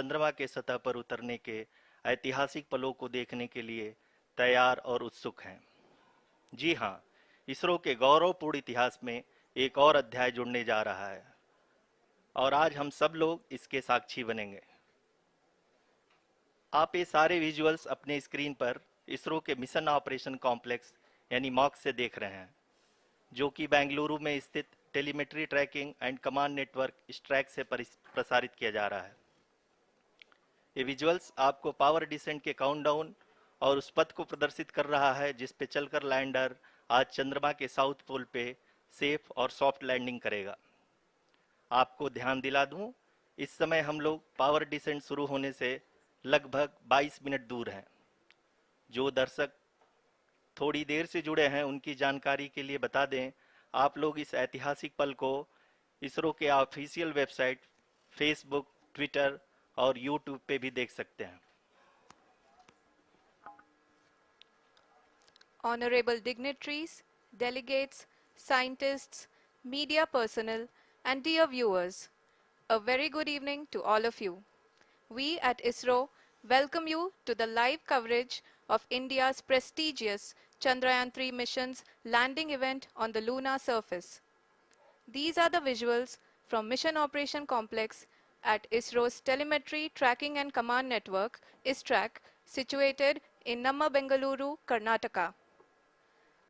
चंद्रमा के सतह पर उतरने के ऐतिहासिक पलों को देखने के लिए तैयार और उत्सुक हैं। जी हाँ, इसरो के गौरवपूर्ण इतिहास में एक और अध्याय जुड़ने जा रहा है और आज हम सब लोग इसके साक्षी बनेंगे। आप ये सारे विजुअल्स अपने स्क्रीन पर इसरो के मिशन ऑपरेशन कॉम्प्लेक्स यानी मॉक से देख रहे हैं, जो कि बेंगलुरु में स्थित telemetry tracking and command network इस ट्रैक से प्रसारित किया जा रहा है। ये विजुअल्स आपको पावर डिसेंट के काउंटडाउन और उस पथ को प्रदर्शित कर रहा है जिस पे चलकर लैंडर आज चंद्रमा के साउथ पोल पे सेफ और सॉफ्ट लैंडिंग करेगा। आपको ध्यान दिला दूं, इस समय हम लोग पावर डिसेंट शुरू होने से लगभग 22 मिनट दूर हैं। जो दर्शक थोड़ी देर से जुड़े हैं उनकी जानकारी के लिए बता दें, आप लोग इस ऐतिहासिक पल को इसरो के ऑफिशियल वेबसाइट, फेसबुक, ट्विटर और यूट्यूब पे भी देख सकते हैं। Honorable dignitaries, delegates, scientists, media personnel, and dear viewers, a very good evening to all of you. We at ISRO welcome you to the live coverage of India's prestigious Chandrayaan-3 mission's landing event on the lunar surface. These are the visuals from Mission Operation Complex at ISRO's Telemetry Tracking and Command Network, ISTRAC, situated in Namma, Bengaluru, Karnataka.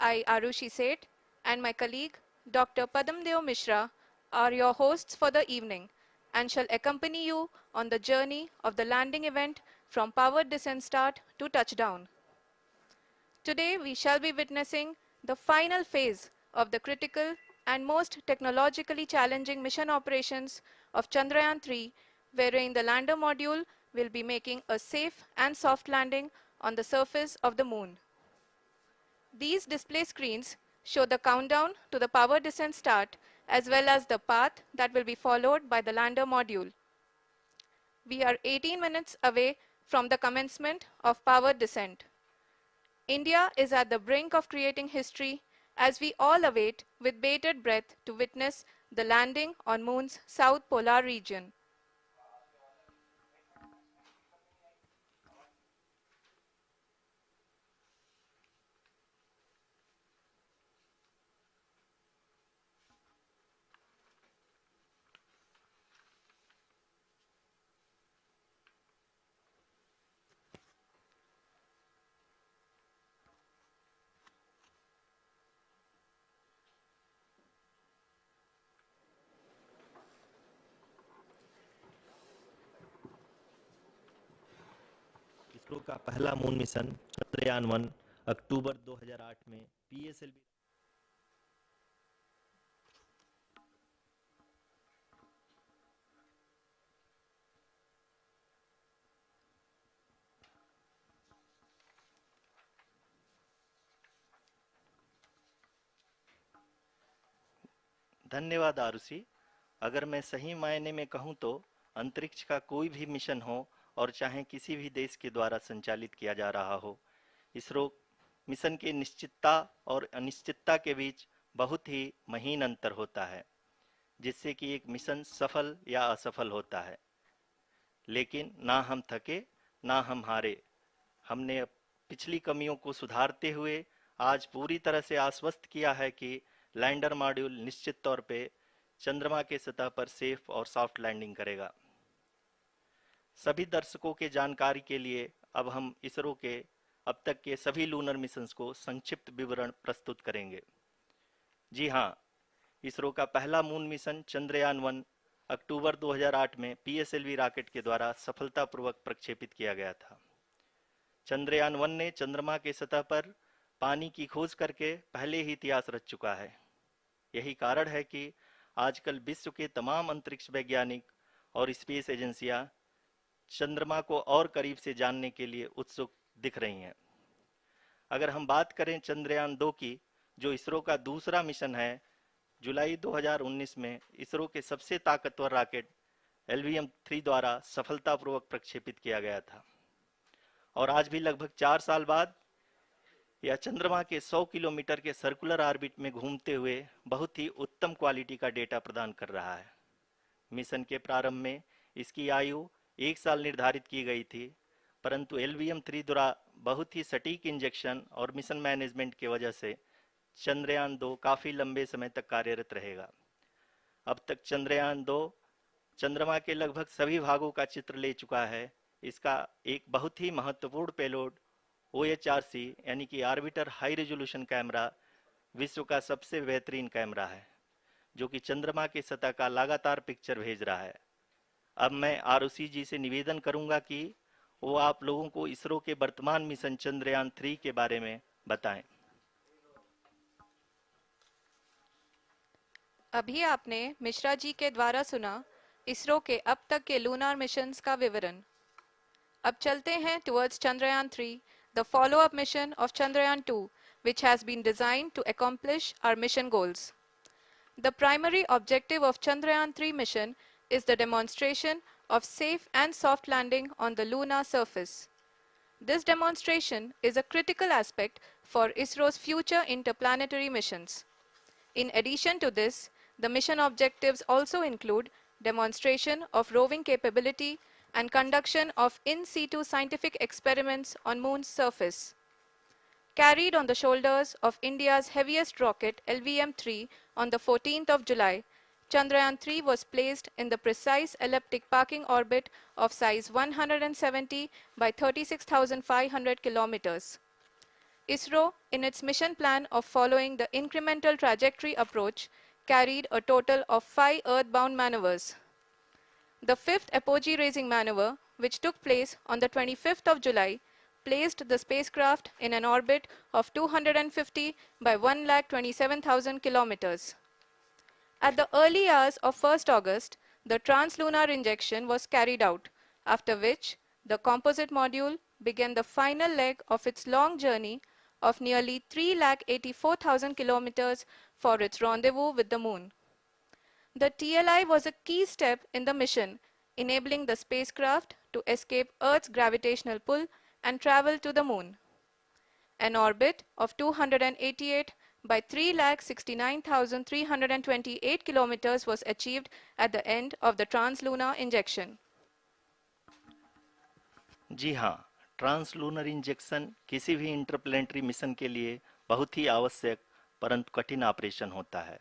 I, Arushi Seth, and my colleague, Dr. Padamdeo Mishra, are your hosts for the evening and shall accompany you on the journey of the landing event from powered descent start to touchdown. Today, we shall be witnessing the final phase of the critical and most technologically challenging mission operations of Chandrayaan-3, wherein the lander module will be making a safe and soft landing on the surface of the moon. These display screens show the countdown to the power descent start as well as the path that will be followed by the lander module. We are 18 minutes away from the commencement of power descent. India is at the brink of creating history as we all await with bated breath to witness the landing on Moon's south polar region. ISRO का पहला moon mission Chandrayaan 1 अक्टूबर 2008 में PSLV धन्यवाद आरुषि। अगर मैं सही मायने में कहूं तो अंतरिक्ष का कोई भी मिशन हो और चाहे किसी भी देश के द्वारा संचालित किया जा रहा हो, इसरो मिशन की निश्चितता और अनिश्चितता के बीच बहुत ही महीन अंतर होता है, जिससे कि एक मिशन सफल या असफल होता है। लेकिन ना हम थके ना हम हारे। हमने पिछली कमियों को सुधारते हुए आज पूरी तरह से आश्वस्त किया है कि लैंडर मॉड्यूल निश्चित तौर पे चंद्रमा के सतह पर सेफ और सॉफ्ट लैंडिंग करेगा। सभी दर्शकों के जानकारी के लिए अब हम इसरो के अब तक के सभी लूनर मिशंस को संक्षिप्त विवरण प्रस्तुत करेंगे। जी हाँ, इसरो का पहला मून मिशन चंद्रयान 1 अक्टूबर 2008 में पीएसएलवी रॉकेट के द्वारा सफलतापूर्वक प्रक्षेपित किया गया था। चंद्रयान 1 ने चंद्रमा के सतह पर पानी की खोज करके पहले ही इतिहास रच चुका है। यही कारण है कि आजकल विश्व के तमाम अंतरिक्ष वैज्ञानिक और स्पेस एजेंसियां चंद्रमा को और करीब से जानने के लिए उत्सुक दिख रही हैं। अगर हम बात करें चंद्रयान 2 की, जो इसरो का दूसरा मिशन है, जुलाई 2019 में इसरो के सबसे ताकतवर रॉकेट LVM-3 द्वारा सफलतापूर्वक प्रक्षेपित किया गया था और आज भी लगभग 4 साल बाद यह चंद्रमा के 100 किलोमीटर के सर्कुलर ऑर्बिट में घूमते हुए बहुत ही उत्तम क्वालिटी का डेटा प्रदान कर रहा है। मिशन के प्रारंभ में इसकी आयु 1 साल निर्धारित की गई थी, परंतु LVM-3 द्वारा बहुत ही सटीक इंजेक्शन और मिशन मैनेजमेंट की वजह से चंद्रयान 2 काफ़ी लंबे समय तक कार्यरत रहेगा। अब तक चंद्रयान 2 चंद्रमा के लगभग सभी भागों का चित्र ले चुका है। इसका एक बहुत ही महत्वपूर्ण पेलोड OHRC यानी कि ऑर्बिटर हाई रेजोल्यूशन कैमरा विश्व का सबसे बेहतरीन कैमरा है, जो कि चंद्रमा की सतह का लगातार पिक्चर भेज रहा है। अब मैं ROC जी से निवेदन करूंगा कि वो आप लोगों को इसरो के वर्तमान मिशन चंद्रयान 3 के बारे में बताएं। अभी आपने मिश्रा जी के द्वारा सुना इसरो के अब तक के लूनार मिशंस का विवरण। अब चलते हैं towards Chandrayaan-3, the follow-up mission of Chandrayaan-2, which has been designed to accomplish our mission goals. The primary objective of Chandrayaan-3 mission is the demonstration of safe and soft landing on the lunar surface. This demonstration is a critical aspect for ISRO's future interplanetary missions. In addition to this, the mission objectives also include demonstration of roving capability and conduction of in situ scientific experiments on Moon's surface. Carried on the shoulders of India's heaviest rocket LVM-3 on the 14th of July, Chandrayaan-3 was placed in the precise elliptic parking orbit of size 170 by 36,500 kilometers. ISRO, in its mission plan of following the incremental trajectory approach, carried a total of 5 earthbound maneuvers. The fifth apogee raising maneuver, which took place on the 25th of July, placed the spacecraft in an orbit of 250 by 1,27,000 kilometers. At the early hours of 1st August, the translunar injection was carried out, after which the composite module began the final leg of its long journey of nearly 3,84,000 kilometers for its rendezvous with the Moon. The TLI was a key step in the mission, enabling the spacecraft to escape Earth's gravitational pull and travel to the Moon. An orbit of 288 by 3,69,328 kilometers was achieved at the end of the translunar injection. जी हाँ, translunar injection किसी भी interplanetary mission के लिए बहुत ही आवश्यक परंतु कठिन operation होता है।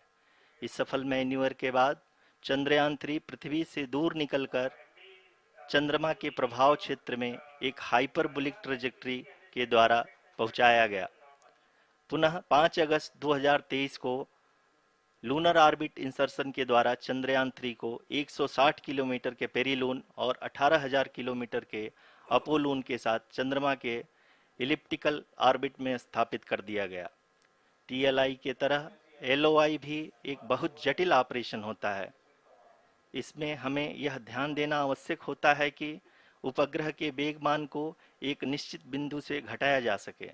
इस सफल मैन्यूवर के बाद चंद्रयान 3 पृथ्वी से दूर निकलकर चंद्रमा के प्रभाव क्षेत्र में एक हाइपरबोलिक ट्रेजेक्ट्री के द्वारा पहुंचाया गया। पुनः 5 अगस्त 2023 को लूनर ऑर्बिट इंसर्शन के द्वारा चंद्रयान 3 को 160 किलोमीटर के पेरिलून और 18,000 किलोमीटर के अपोलून के साथ चंद्रमा के इलिप्टिकल ऑर्बिट में स्थापित कर दिया गया। TLI के तरह LOI भी एक बहुत जटिल ऑपरेशन होता है। इसमें हमें यह ध्यान देना आवश्यक होता है कि उपग्रह के वेगमान को एक निश्चित बिंदु से घटाया जा सके,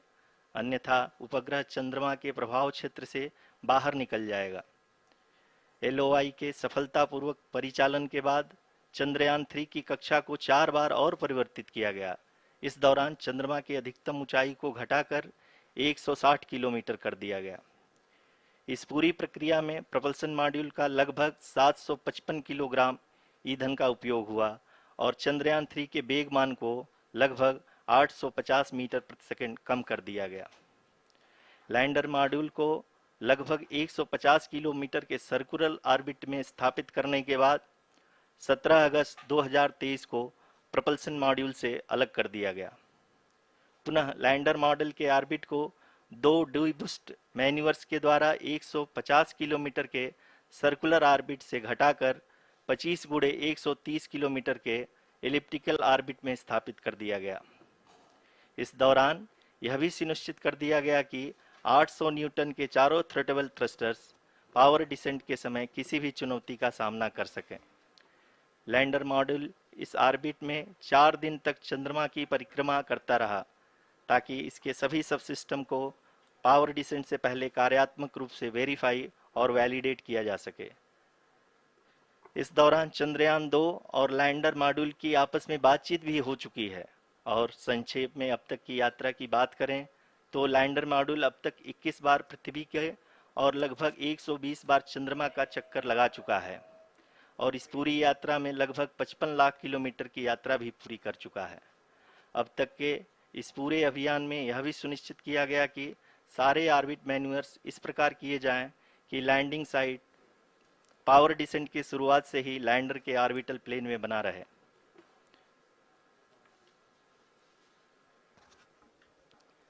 अन्यथा उपग्रह चंद्रमा के प्रभाव क्षेत्र से बाहर निकल जाएगा। LOI के सफलतापूर्वक परिचालन के बाद चंद्रयान 3 की कक्षा को 4 बार और परिवर्तित किया गया। इस दौरान चंद्रमा की अधिकतम ऊंचाई को घटाकर 160 किलोमीटर कर दिया गया। इस पूरी प्रक्रिया में प्रपल्सन मॉड्यूल का लगभग 755 किलोग्राम ईंधन का उपयोग हुआ और चंद्रयान 3 के वेगमान को लगभग 850 मीटर प्रति सेकंड कम कर दिया गया। लैंडर मॉड्यूल को लगभग 150 किलोमीटर के सर्कुलर ऑर्बिट में स्थापित करने के बाद 17 अगस्त 2023 को प्रपल्सन मॉड्यूल से अलग कर दिया गया। पुनः लैंडर मॉडल के ऑर्बिट को 2 डीबूस्ट मैन्यूवर्स के द्वारा 150 किलोमीटर के सर्कुलर ऑर्बिट से घटाकर 25 गुणे 130 किलोमीटर के एलिप्टिकल ऑर्बिट में स्थापित कर दिया गया। इस दौरान यह भी सुनिश्चित कर दिया गया कि 800 न्यूटन के चारों थ्रोटेबल थ्रस्टर्स पावर डिसेंट के समय किसी भी चुनौती का सामना कर सकें। लैंडर मॉड्यूल इस ऑर्बिट में 4 दिन तक चंद्रमा की परिक्रमा करता रहा ताकि इसके सभी सब सिस्टम को पावर डिसेंट से पहले कार्यात्मक रूप से वेरीफाई और वैलिडेट किया जा सके। इस दौरान चंद्रयान 2 और लैंडर मॉड्यूल की आपस में बातचीत भी हो चुकी है। और संक्षेप में अब तक की यात्रा की बात करें तो लैंडर मॉड्यूल अब तक 21 बार पृथ्वी के और लगभग 120 बार चंद्रमा का चक्कर लगा चुका है। और इस पूरी यात्रा में लगभग 55 लाख किलोमीटर की यात्रा भी पूरी कर चुका है। अब तक के इस पूरे अभियान में यह भी सुनिश्चित किया गया कि सारे ऑर्बिट मैन्यूअर्स इस प्रकार किए जाएं कि लैंडिंग साइट पावर डिसेंट की शुरुआत से ही लैंडर के ऑर्बिटल प्लेन में बना रहे।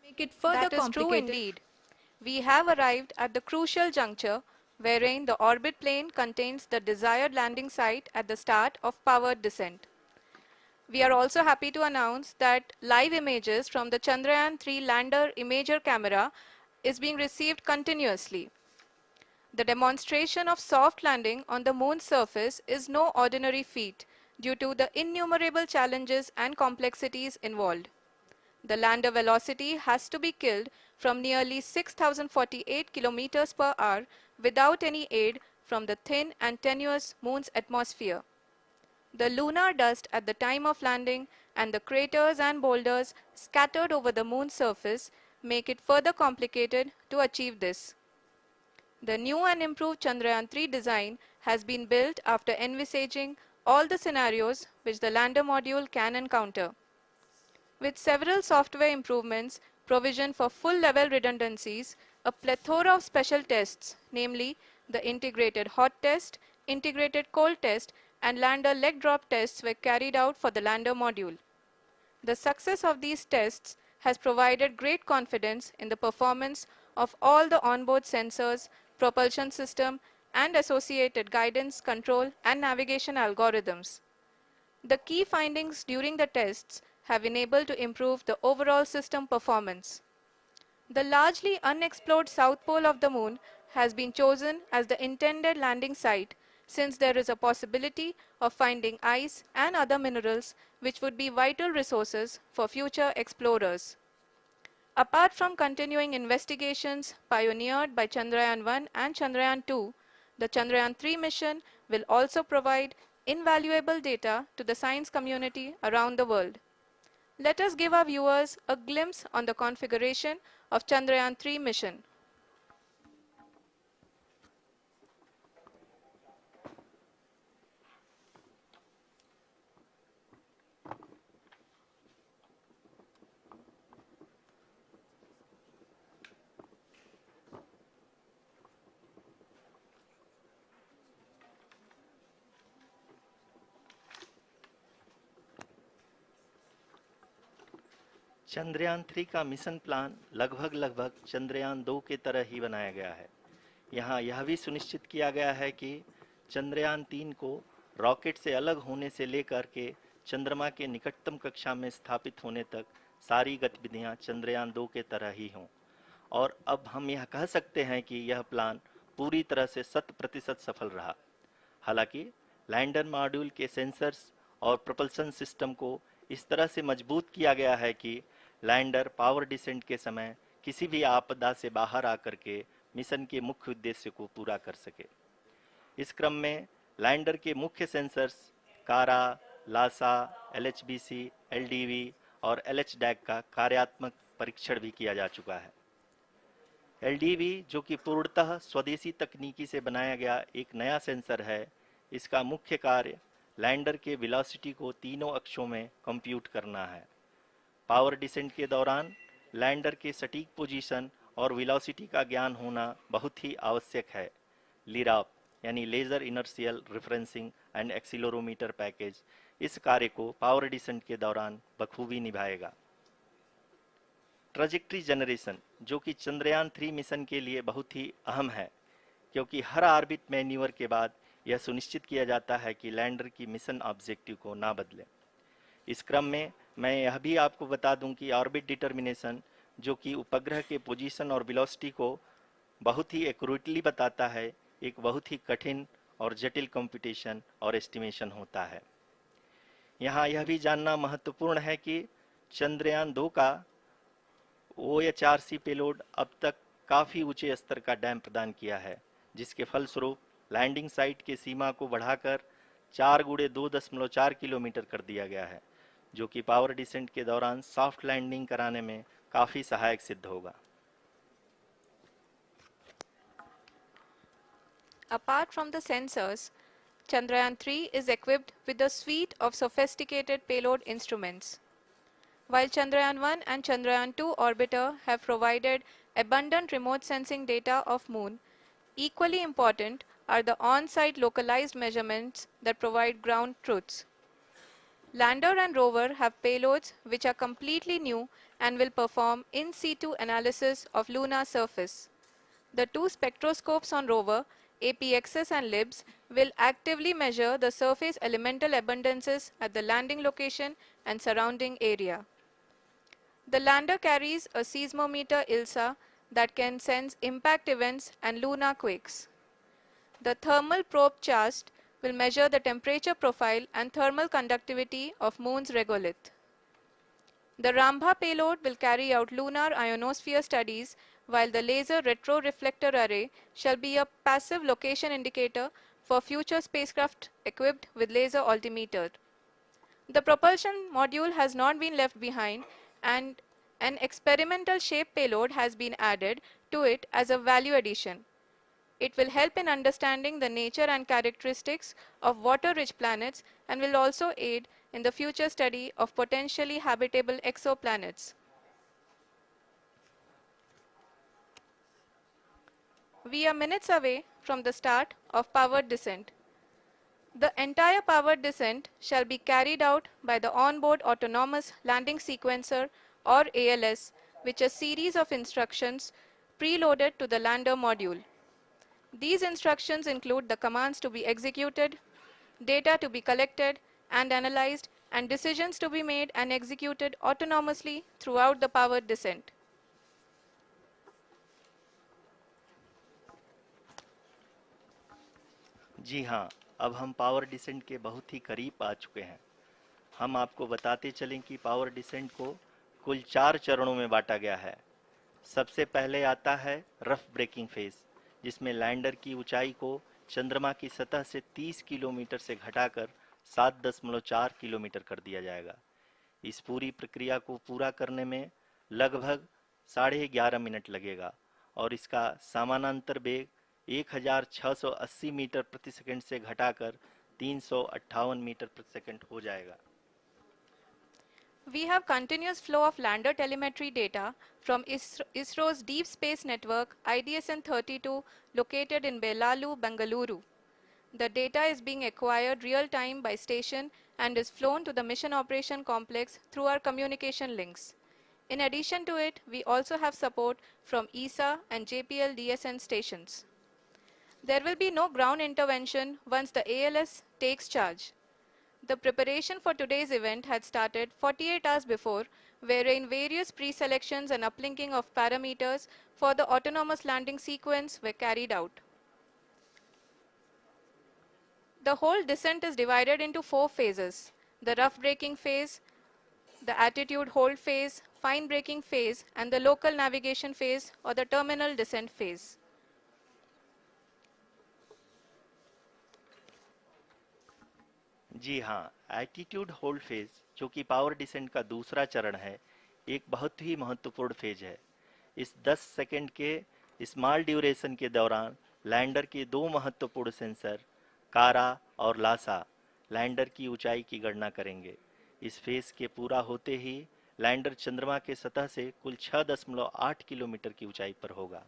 Make it further That is true complicated. indeed. We have arrived at the crucial juncture wherein the orbit plane contains the desired landing site at the start of powered descent. We are also happy to announce that live images from the Chandrayaan-3 lander imager camera is being received continuously. The demonstration of soft landing on the moon's surface is no ordinary feat due to the innumerable challenges and complexities involved. The lander velocity has to be killed from nearly 6,048 kilometers per hour without any aid from the thin and tenuous moon's atmosphere. The lunar dust at the time of landing and the craters and boulders scattered over the moon's surface make it further complicated to achieve this. The new and improved Chandrayaan-3 design has been built after envisaging all the scenarios which the lander module can encounter. With several software improvements, provision for full-level redundancies, a plethora of special tests, namely the integrated hot test, integrated cold test, and lander leg drop tests were carried out for the lander module. The success of these tests has provided great confidence in the performance of all the onboard sensors, propulsion system, and associated guidance, control, and navigation algorithms. The key findings during the tests have enabled to improve the overall system performance. The largely unexplored south pole of the moon has been chosen as the intended landing site since there is a possibility of finding ice and other minerals which would be vital resources for future explorers. Apart from continuing investigations pioneered by Chandrayaan-1 and Chandrayaan-2, the Chandrayaan-3 mission will also provide invaluable data to the science community around the world. Let us give our viewers a glimpse on the configuration of Chandrayaan-3 mission. Chandrayaan 3 का mission plan लगभग चंद्रयान 2 के तरह ही बनाया गया है। यहाँ यह भी सुनिश्चित किया गया है कि चंद्रयान 3 को रॉकेट से अलग होने से लेकर के चंद्रमा के निकटतम कक्षा में स्थापित होने तक सारी गतिविधियां चंद्रयान 2 के तरह ही हों। और अब हम यह कह सकते हैं कि यह प्लान पूरी तरह से 100% सफल रहा। हालांकि लैंडर मॉड्यूल के सेंसर्स और प्रोपल्शन सिस्टम को इस तरह से मजबूत किया गया है कि लैंडर पावर डिसेंट के समय किसी भी आपदा से बाहर आकर के मिशन के मुख्य उद्देश्य को पूरा कर सके। इस क्रम में लैंडर के मुख्य सेंसर्स कारा, लासा, एलएचबीसी, एलडीवी और एलएचडैक का कार्यात्मक परीक्षण भी किया जा चुका है। एलडीवी, जो कि पूर्णतः स्वदेशी तकनीकी से बनाया गया एक नया सेंसर है, इसका मुख्य कार्य लैंडर के वेलोसिटी को तीनों अक्षों में कंप्यूट करना है। पावर डिसेंट के दौरान लैंडर के सटीक पोजीशन और वेलोसिटी का ज्ञान होना बहुत ही आवश्यक है। लिराप यानी laser inertial referencing and accelerometer package इस कार्य को पावर डिसेंट के दौरान बखूबी निभाएगा। ट्रजेक्ट्री जनरेशन, जो कि चंद्रयान 3 मिशन के लिए बहुत ही अहम है, क्योंकि हर ऑर्बिट मैन्यूवर के बाद यह सुनिश्चित किया जाता है कि लैंडर की मिशन ऑब्जेक्टिव को ना बदले। इस क्रम में मैं यह भी आपको बता दूं कि ऑर्बिट डिटर्मिनेशन, जो कि उपग्रह के पोजीशन और वेलोसिटी को बहुत ही एक्यूरेटली बताता है, एक बहुत ही कठिन और जटिल कंप्यूटेशन और एस्टिमेशन होता है। यहाँ यह भी जानना महत्वपूर्ण है कि चंद्रयान 2 का OHRC पेलोड अब तक काफ़ी ऊंचे स्तर का डैम प्रदान किया है, जिसके फलस्वरूप लैंडिंग साइट के सीमा को बढ़ाकर 4 गुणे 2.4 किलोमीटर कर दिया गया है, जो कि पावर डिसेंट के दौरान सॉफ्ट लैंडिंग कराने में काफ़ी सहायक सिद्ध होगा। Apart from the sensors, Chandrayaan-3 is equipped with a suite of sophisticated payload instruments. While Chandrayaan-1 and Chandrayaan-2 orbiter have provided abundant remote sensing data of Moon, equally important are the on-site localized measurements that provide ground truths. Lander and rover have payloads which are completely new and will perform in situ analysis of lunar surface. The two spectroscopes on rover, APXS and LIBS, will actively measure the surface elemental abundances at the landing location and surrounding area. The lander carries a seismometer ILSA that can sense impact events and lunar quakes. The thermal probe CHAST will measure the temperature profile and thermal conductivity of Moon's regolith. The Rambha payload will carry out lunar ionosphere studies, while the laser retroreflector array shall be a passive location indicator for future spacecraft equipped with laser altimeter. The propulsion module has not been left behind, and an experimental shape payload has been added to it as a value addition. It will help in understanding the nature and characteristics of water-rich planets and will also aid in the future study of potentially habitable exoplanets. We are minutes away from the start of powered descent. The entire powered descent shall be carried out by the onboard autonomous landing sequencer, or ALS, which is a series of instructions preloaded to the lander module. These instructions include the commands to be executed, data to be collected and analyzed, and decisions to be made and executed autonomously throughout the powered descent. जी हाँ, अब हम power descent के बहुत ही करीब आ चुके हैं। हम आपको बताते चलें कि पावर डिसेंट को कुल 4 चरणों में बांटा गया है। सबसे पहले आता है रफ ब्रेकिंग फेज, जिसमें लैंडर की ऊंचाई को चंद्रमा की सतह से 30 किलोमीटर से घटाकर 7.4 किलोमीटर कर दिया जाएगा। इस पूरी प्रक्रिया को पूरा करने में लगभग 11.5 मिनट लगेगा और इसका समानांतर वेग 1680 मीटर प्रति सेकंड से घटाकर 358 मीटर प्रति सेकंड हो जाएगा। We have continuous flow of lander telemetry data from ISRO's Deep Space Network IDSN-32 located in Belalu, Bengaluru. The data is being acquired real-time by station and is flown to the Mission Operation Complex through our communication links. In addition to it, we also have support from ESA and JPL DSN stations. There will be no ground intervention once the ALS takes charge. The preparation for today's event had started 48 hours before, wherein various pre-selections and uplinking of parameters for the autonomous landing sequence were carried out. The whole descent is divided into 4 phases: the rough braking phase, the attitude hold phase, fine braking phase, and the local navigation phase or the terminal descent phase. जी हाँ, attitude hold phase, जो कि power descent का दूसरा चरण है, एक बहुत ही महत्वपूर्ण फेज है। इस 10 सेकंड के स्मॉल ड्यूरेशन के दौरान लैंडर के 2 महत्वपूर्ण सेंसर कारा और लासा लैंडर की ऊंचाई की गणना करेंगे। इस फेज के पूरा होते ही लैंडर चंद्रमा के सतह से कुल 6.8 किलोमीटर की ऊंचाई पर होगा।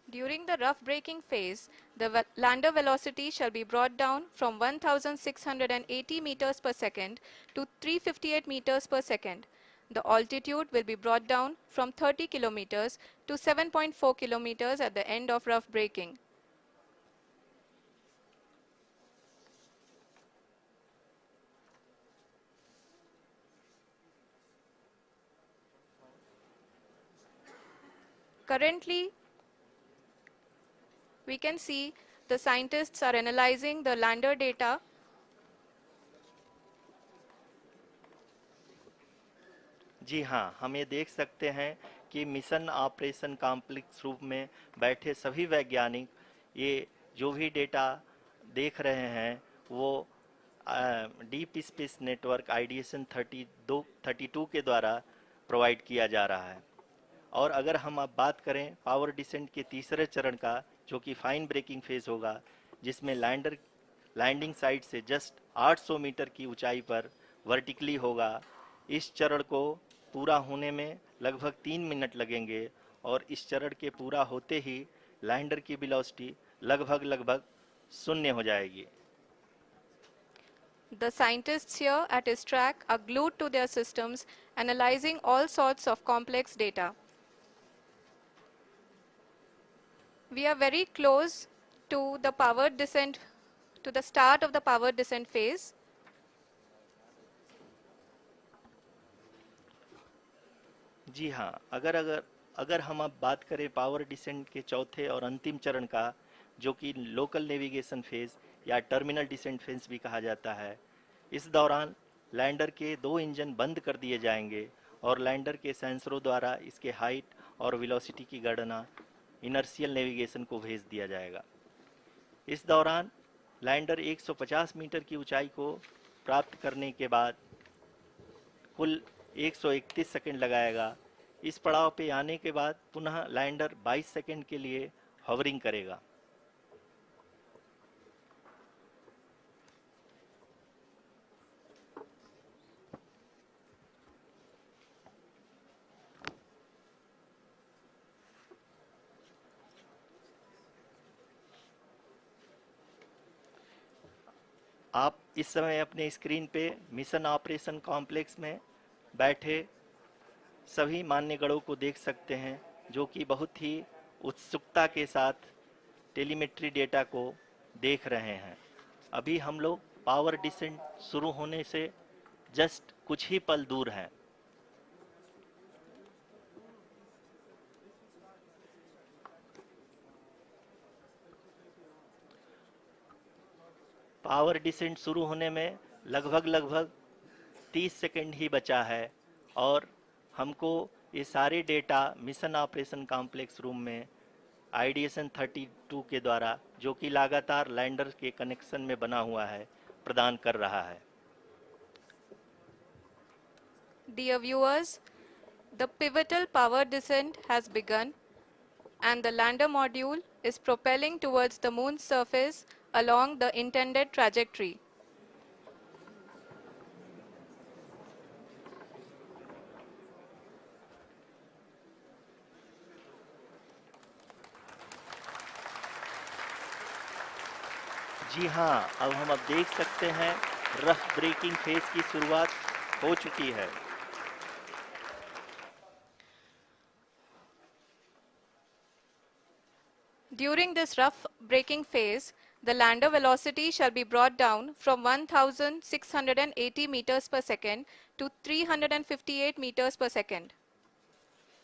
During the rough braking phase, the lander velocity shall be brought down from 1680 meters per second to 358 meters per second. The altitude will be brought down from 30 kilometers to 7.4 kilometers at the end of rough braking. Currently, we can see the scientists are analyzing the lander data. जी हाँ, हम ये देख सकते हैं कि mission operation complex रूप में बैठे सभी वैज्ञानिक ये जो भी डेटा देख रहे हैं वो डीप स्पेस नेटवर्क IDSN 32 के द्वारा प्रोवाइड किया जा रहा है। और अगर हम अब बात करें पावर डिसेंट के तीसरे चरण का, जो कि फाइन ब्रेकिंग फेज होगा, जिसमें लैंडर लैंडिंग साइट से जस्ट 800 मीटर की ऊंचाई पर वर्टिकली होगा। इस चरण को पूरा होने में लगभग 3 मिनट लगेंगे और इस चरण के पूरा होते ही लैंडर की वेलोसिटी लगभग शून्य हो जाएगी। The scientists here at ISTRAC are glued to their systems, analyzing all sorts of complex data. We are very close to the powered descent, to the start of the powered descent phase. जी हाँ, अगर अगर अगर हम अब बात करें power descent के चौथे और अंतिम चरण का, जो कि लोकल नेविगेशन फेज या टर्मिनल डिसेंट फेज भी कहा जाता है, इस दौरान लैंडर के 2 इंजन बंद कर दिए जाएंगे और लैंडर के सेंसरों द्वारा इसके हाइट और वेलोसिटी की गणना इनर्शियल नेविगेशन को भेज दिया जाएगा। इस दौरान लैंडर 150 मीटर की ऊंचाई को प्राप्त करने के बाद कुल 131 सेकंड लगाएगा। इस पड़ाव पे आने के बाद पुनः लैंडर 22 सेकंड के लिए हवरिंग करेगा। आप इस समय अपने स्क्रीन पे मिशन ऑपरेशन कॉम्प्लेक्स में बैठे सभी मान्यगणों को देख सकते हैं, जो कि बहुत ही उत्सुकता के साथ टेलीमेट्री डेटा को देख रहे हैं। अभी हम लोग पावर डिसेंट शुरू होने से जस्ट कुछ ही पल दूर हैं। पावर डिसेंट शुरू होने में लगभग 30 सेकंड ही बचा है और हमको ये सारे data mission operation complex room में आईडीएसएन 32 के द्वारा, जो कि लगातार लैंडर के कनेक्शन में बना हुआ है, प्रदान कर रहा है। Dear viewers, the pivotal power descent has begun and the lander module is propelling towards the moon's surface along the intended trajectory. जी हाँ, अब देख सकते हैं रफ ब्रेकिंग फेज की शुरुआत हो चुकी है। During this rough braking phase, the lander velocity shall be brought down from 1680 meters per second to 358 meters per second.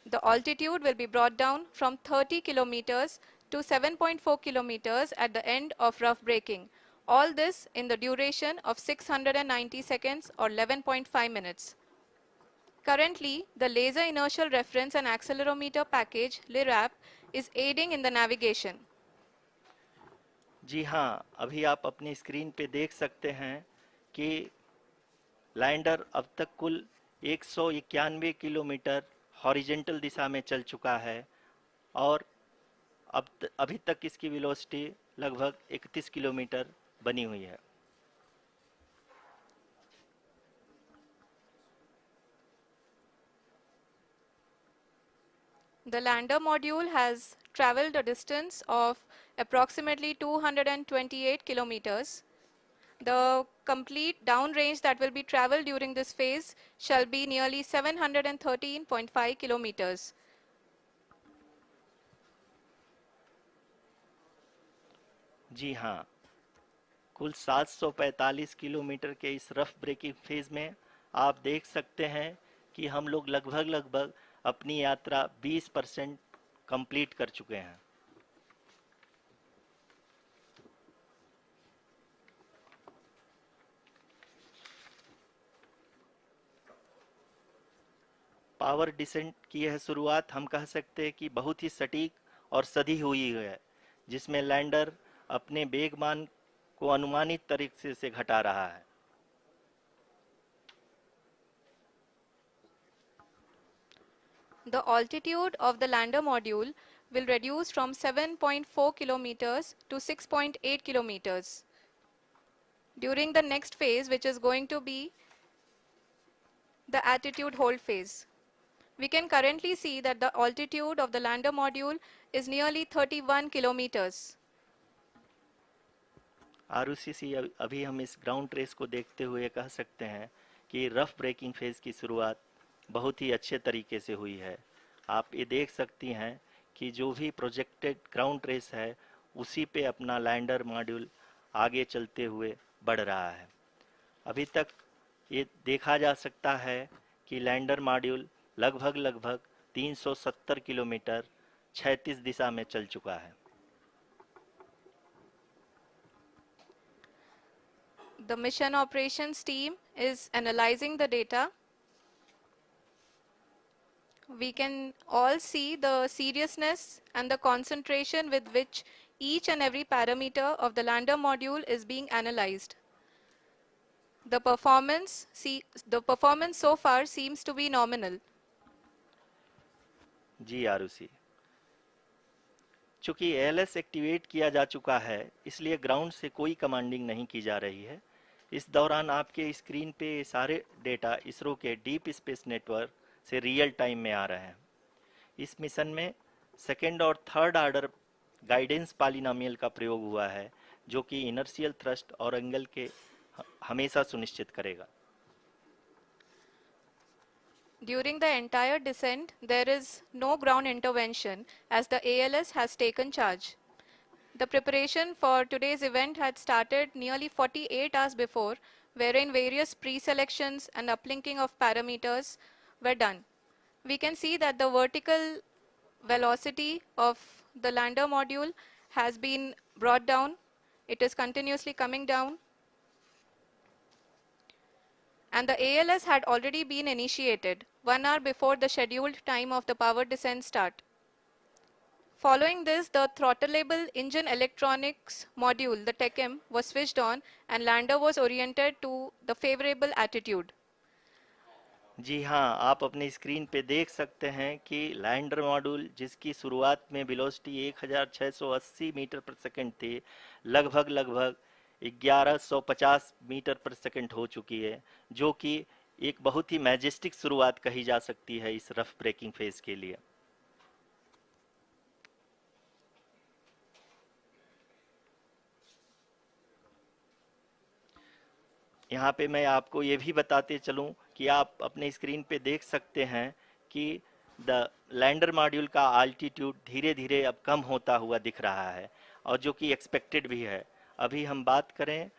The altitude will be brought down from 30 kilometers to 7.4 kilometers at the end of rough braking. All this in the duration of 690 seconds or 11.5 minutes. Currently, the Laser Inertial Reference and Accelerometer package (LIRAP) is aiding in the navigation. जी हाँ, अभी आप अपनी screen पे देख सकते हैं कि lander अब तक कुल 191 किलोमीटर हॉरिजेंटल दिशा में चल चुका है और अभी तक इसकी वेलोसिटी लगभग 31 किलोमीटर बनी हुई है। The lander module has traveled a distance of approximately 228 kilometers. The complete downrange that will be traveled during this phase shall be nearly 713.5 kilometers. जी हाँ, कुल 745 किलोमीटर के इस रफ ब्रेकिंग फेज में आप देख सकते हैं कि हम लोग लगभग अपनी यात्रा 20% कंप्लीट कर चुके हैं। पावर डिसेंट की यह शुरुआत हम कह सकते हैं कि बहुत ही सटीक और सधी हुई है, जिसमें लैंडर अपने वेगमान को अनुमानित तरीके से घटा रहा है। The altitude of the lander module will reduce from 7.4 kilometers to 6.8 kilometers. During the next phase, which is going to be the attitude hold phase, we can currently see that the altitude of the lander module is nearly 31 kilometers. Arushi, अभी हम इस ground trace को देखते हुए कह सकते हैं कि रफ ब्रेकिंग फेज की शुरुआत बहुत ही अच्छे तरीके से हुई है। आप ये देख सकती हैं कि जो भी प्रोजेक्टेड ग्राउंड ट्रेस है उसी पे अपना लैंडर मॉड्यूल आगे चलते हुए बढ़ रहा है। अभी तक ये देखा जा सकता है कि लैंडर मॉड्यूल लगभग 370 किलोमीटर क्षैतिज दिशा में चल चुका है। The mission operations team is analyzing the data. We can all see the seriousness and the concentration with which each and every parameter of the lander module is being analyzed. The performance so far seems to be nominal. जी आरुषि, चूंकि ALS activate किया जा चुका है इसलिए ground से कोई commanding नहीं की जा रही है। इस दौरान आपके स्क्रीन पे सारे डेटा इसरो के डीप स्पेस नेटवर्क से रियल टाइम में आ रहे हैं। इस मिशन में सेकेंड और थर्ड ऑर्डर गाइडेंस पॉलिनोमियल का प्रयोग हुआ है जो कि इनर्शियल थ्रस्ट और एंगल के हमेशा सुनिश्चित करेगा। During the entire descent, there is no ground intervention as the ALS has taken charge. The preparation for today's event had started nearly 48 hours before, wherein various pre-selections and uplinking of parameters were done. We can see that the vertical velocity of the lander module has been brought down. It is continuously coming down. And the ALS had already been initiated 1 hour before the scheduled time of the power descent start. Following this, the throttleable engine electronics module, the TECM, was switched on and lander was oriented to the favorable attitude. जी हाँ, आप अपनी screen पे देख सकते हैं कि lander module जिसकी शुरुआत में वेलोसिटी 1680 मीटर पर सेकंड थी, लगभग 1150 मीटर पर सेकंड हो चुकी है, जो कि एक बहुत ही मैजेस्टिक शुरुआत कही जा सकती है इस रफ ब्रेकिंग फेज के लिए। यहाँ पे मैं आपको ये भी बताते चलूँ कि आप अपने स्क्रीन पे देख सकते हैं कि द लैंडर मॉड्यूल का आल्टीट्यूड धीरे धीरे अब कम होता हुआ दिख रहा है और जो कि एक्सपेक्टेड भी है। अभी हम बात करें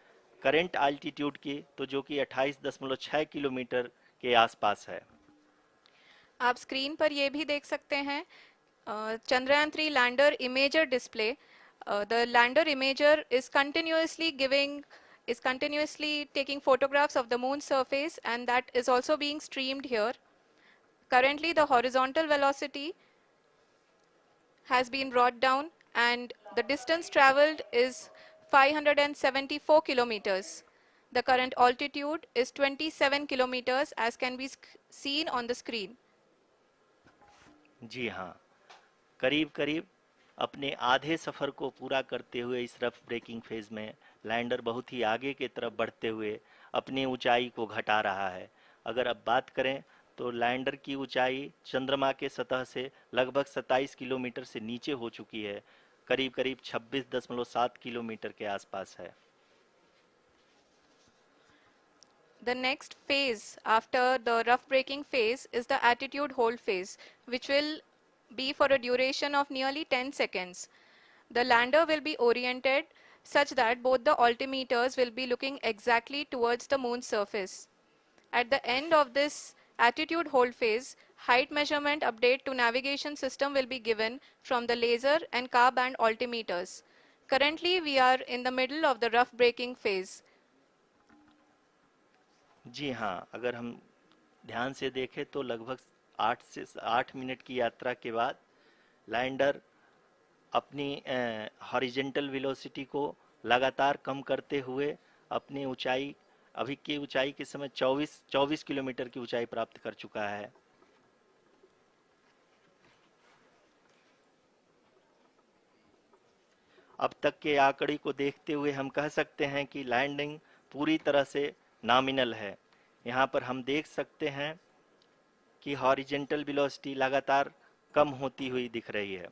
करंट आल्टीट्यूड की तो जो कि 28.6 किलोमीटर के आसपास है। आप स्क्रीन पर ये भी देख सकते हैं Chandrayaan 3 lander imager display. The lander imager is continuously taking photographs of the moon's surface, and that is also being streamed here. Currently, the horizontal velocity has been brought down and the distance traveled is 574 kilometers. The current altitude is 27 kilometers as can be seen on the screen. जी हाँ, करीब अपने आधे सफ़र को पूरा करते हुए इस rough breaking phase में लैंडर बहुत ही आगे की तरफ बढ़ते हुए अपनी ऊंचाई को घटा रहा है। अगर अब बात करें तो लैंडर की ऊंचाई चंद्रमा के सतह से लगभग 27 किलोमीटर से नीचे हो चुकी है, करीब 26.7 किलोमीटर के आसपास है। The next phase after the rough braking phase is the attitude hold phase, which will be for a duration of nearly 10 seconds. The lander will be oriented such that both the altimeters will be looking exactly towards the moon's surface. At the end of this attitude hold phase, height measurement update to navigation system will be given from the laser and car band altimeters. Currently, we are in the middle of the rough braking phase. जी हाँ, अगर हम ध्यान से देखें तो लगभग 8 minute की यात्रा के बाद लैंडर अपनी हॉरिजेंटल वेलोसिटी को लगातार कम करते हुए अपनी ऊंचाई अभी की ऊंचाई के समय 24 किलोमीटर की ऊंचाई प्राप्त कर चुका है। अब तक के आंकड़े को देखते हुए हम कह सकते हैं कि लैंडिंग पूरी तरह से नॉमिनल है। यहाँ पर हम देख सकते हैं कि हॉरिजेंटल वेलोसिटी लगातार कम होती हुई दिख रही है।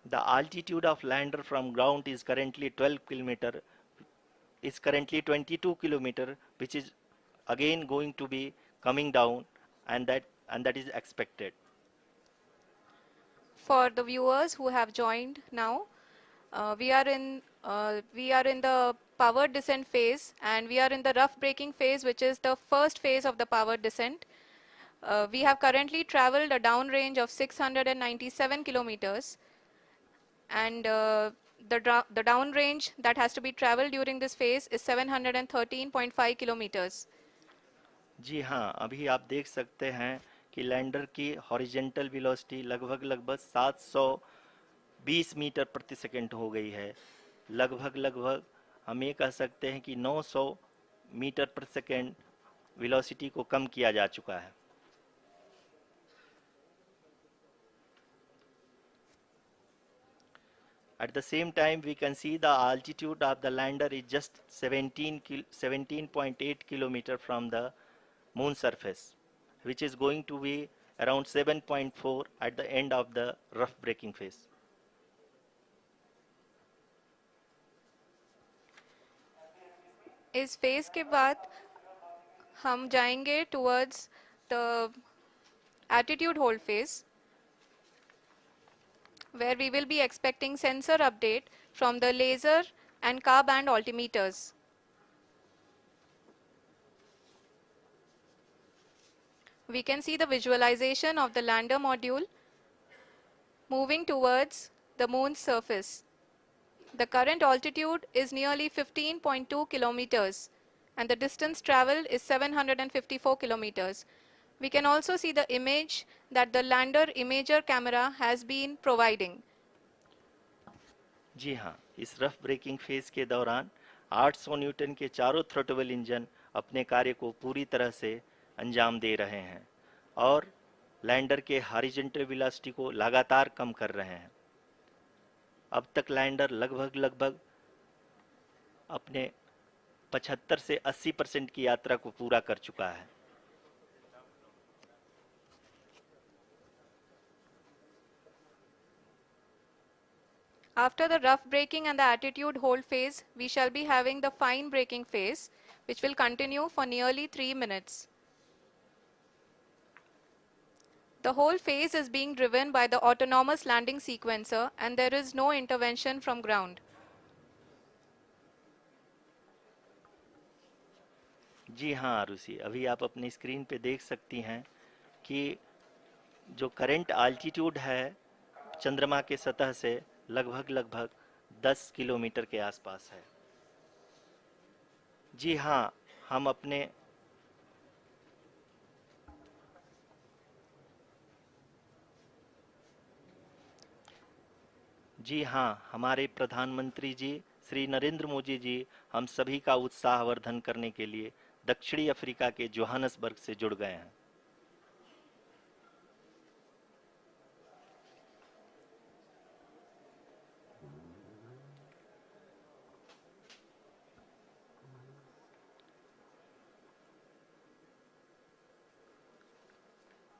The altitude of lander from ground is currently 12 kilometer, is currently 22 kilometer, which is again going to be coming down, and that is expected. For the viewers who have joined now, we are in the power descent phase, and we are in the rough braking phase, which is the first phase of the power descent. We have currently traveled a downrange of 697 kilometers, and the downrange that has to be traveled during this phase is 713.5 kilometers. जी हाँ, अभी आप देख सकते हैं कि lander की horizontal velocity लगभग 720 metre प्रति सेकंड हो गई है। लगभग हम ये कह सकते हैं कि 900 मीटर प्रति सेकंड वेलोसिटी को कम किया जा चुका है। At the same time, we can see the altitude of the lander is just 17.8 kilometer from the moon surface, which is going to be around 7.4 at the end of the rough braking phase. इस phase के बाद हम जाएंगे towards the attitude hold phase, where we will be expecting sensor update from the laser and car band altimeters. We can see the visualization of the lander module moving towards the moon's surface. The current altitude is nearly 15.2 kilometers, and the distance traveled is 754 kilometers. We can also see the image that the lander imager camera has been providing. जी हाँ, इस rough breaking phase के दौरान 800 Newton के चारों throttle engine अपने कार्य को पूरी तरह से अंजाम दे रहे हैं और लैंडर के हॉरिजॉन्टल वेलोसिटी को लगातार कम कर रहे हैं। अब तक लैंडर लगभग अपने 75 से 80% की यात्रा को पूरा कर चुका है। After the rough braking and the attitude hold phase, we shall be having the fine braking phase, which will continue for nearly 3 minutes. The whole phase is being driven by the autonomous landing sequencer, and there is no intervention from ground. जी हाँ आरुषि, अभी आप अपनी screen पे देख सकती हैं कि जो करंट आल्टीट्यूड है चंद्रमा के सतह से लगभग 10 किलोमीटर के आसपास है। जी हाँ, हम अपने जी हाँ, हमारे प्रधानमंत्री जी श्री नरेंद्र मोदी जी हम सभी का उत्साहवर्धन करने के लिए दक्षिणी अफ्रीका के जोहानसबर्ग से जुड़ गए हैं।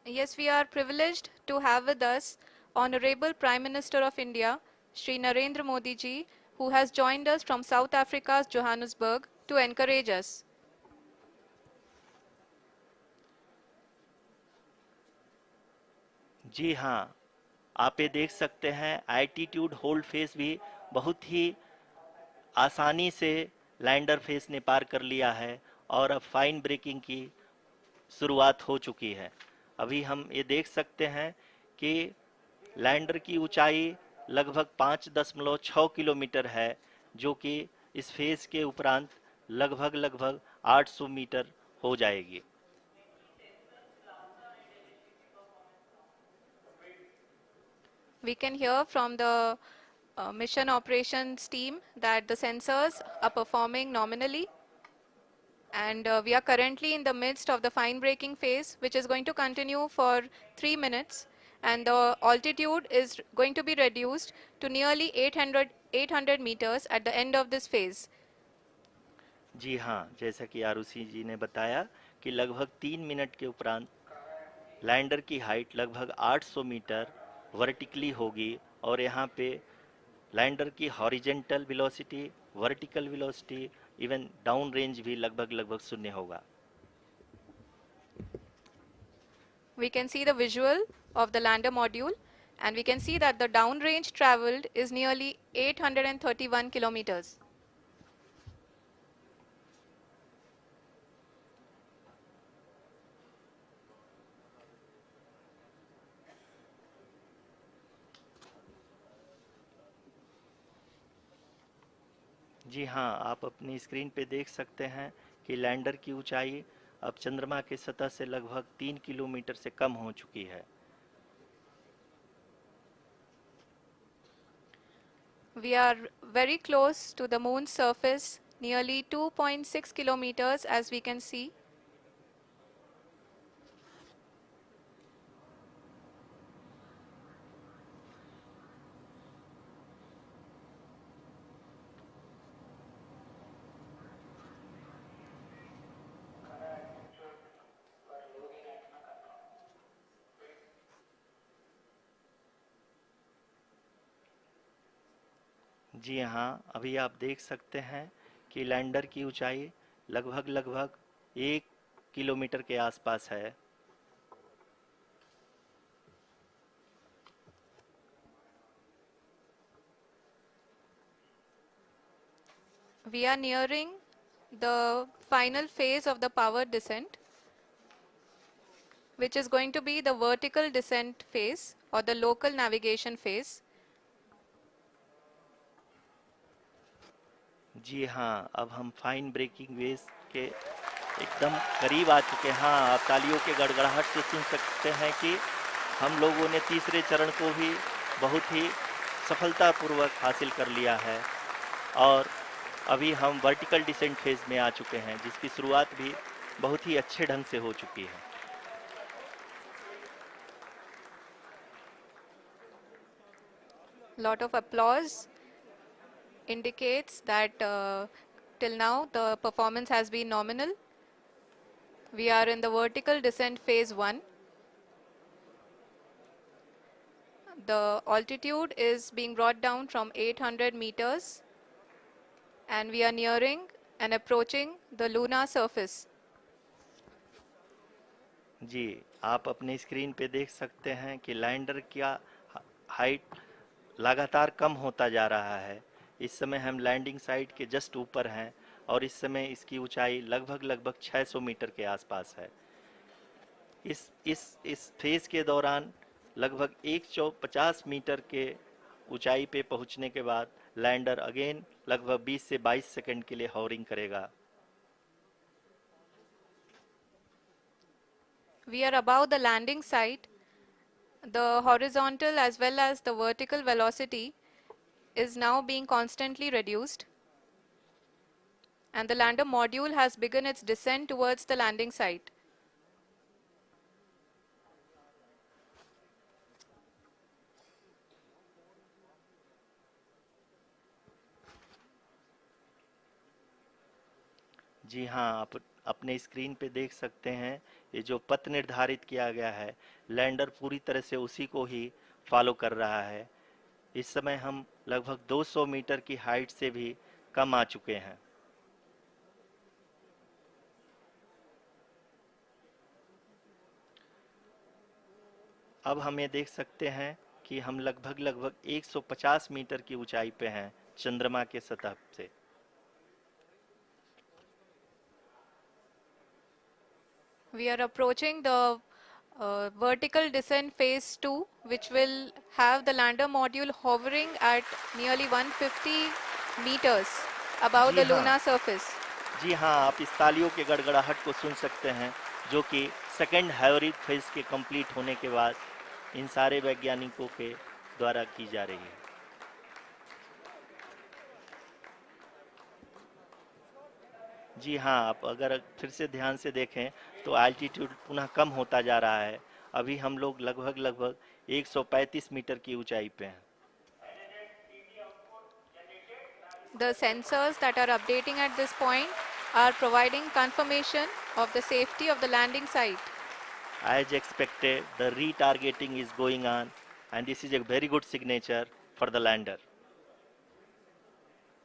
Yes, we are privileged to have with us Honorable Prime Minister of India, Shri Narendra Modi ji, who has joined us from South Africa's Johannesburg to encourage us. जी हाँ, आप ये देख सकते हैं एल्टीट्यूड होल्ड फेस भी बहुत ही आसानी से लैंडर फेस ने पार कर लिया है और अब फाइन ब्रेकिंग की शुरुआत हो चुकी है। अभी हम ये देख सकते हैं कि लैंडर की ऊंचाई लगभग 5.6 किलोमीटर है, जो कि इस फेज के उपरांत लगभग 800 मीटर हो जाएगी। We can hear from the mission operations team that the sensors are performing nominally. And we are currently in the midst of the fine braking phase, which is going to continue for 3 minutes. And the altitude is going to be reduced to nearly 800 meters at the end of this phase. जी हाँ, जैसा कि आरुषि जी ने बताया कि लगभग 3 minute के उपरांत lander की हाइट लगभग 800 मीटर वर्टिकली होगी और यहाँ पे लैंडर की horizontal velocity, vertical velocity, even down range भी लगभग लगभग शून्य होगा। We can see the visual of the lander module, and we can see that the downrange traveled is nearly 831 kilometers. जी हाँ, आप अपनी स्क्रीन पे देख सकते हैं कि लैंडर की ऊंचाई अब चंद्रमा की सतह से लगभग 3 किलोमीटर से कम हो चुकी है। We are very close to the moon's surface, nearly 2.6 kilometers as we can see. जी हाँ, अभी आप देख सकते हैं कि लैंडर की ऊंचाई लगभग लगभग 1 किलोमीटर के आसपास है। We are nearing the final phase of the power descent, which is going to be the vertical descent phase or the local navigation phase. जी हाँ, अब हम फाइन ब्रेकिंग वेव्स के एकदम करीब आ चुके हैं। हाँ, आप तालियों के गड़गड़ाहट से सुन सकते हैं कि हम लोगों ने तीसरे चरण को भी बहुत ही सफलतापूर्वक हासिल कर लिया है और अभी हम वर्टिकल डिसेंट फेज में आ चुके हैं, जिसकी शुरुआत भी बहुत ही अच्छे ढंग से हो चुकी है। Lot of applause indicates that till now the performance has been nominal. We are in the vertical descent phase 1. The altitude is being brought down from 800 meters and we are nearing and approaching the lunar surface. जी, आप अपने screen पे देख सकते हैं कि lander का height लगातार कम होता जा रहा है। इस समय हम लैंडिंग साइट के जस्ट ऊपर हैं और इस समय इसकी ऊंचाई लगभग लगभग 600 मीटर के आसपास है। इस फेज के दौरान लगभग 150 मीटर के ऊंचाई पे पहुंचने के बाद लैंडर अगेन लगभग 20 से 22 सेकंड के लिए हॉवरिंग करेगा। We are above the landing site. The horizontal as well as the vertical velocity is now being constantly reduced, and the lander module has begun its descent towards the landing site. जी हाँ, आप अपने screen पे देख सकते हैं ये जो पथ निर्धारित किया गया है, लैंडर पूरी तरह से उसी को ही फॉलो कर रहा है। इस समय हम लगभग 200 मीटर की हाइट से भी कम आ चुके हैं। अब हम ये देख सकते हैं कि हम लगभग लगभग 150 मीटर की ऊंचाई पे हैं चंद्रमा के सतह से। We are approaching the vertical descent phase 2, which will have the lander module hovering at nearly 150 meters above ji the हाँ, lunar surface. जी हाँ, आप इस तालियों के गड़गड़ाहट को सुन सकते हैं जो कि सेकंड हाइब्रिड फेज के कंप्लीट होने के बाद इन सारे वैज्ञानिकों के द्वारा की जा रही है। जी हाँ, आप अगर फिर से ध्यान से देखें तो एल्टीट्यूड पुनः कम होता जा रहा है। अभी हम लोग लगभग लगभग 135 मीटर की ऊंचाई पे हैं। The sensors that are updating at this point are providing confirmation of the safety of the landing site. As expected, the retargeting is going on, and this is a very good signature for the lander.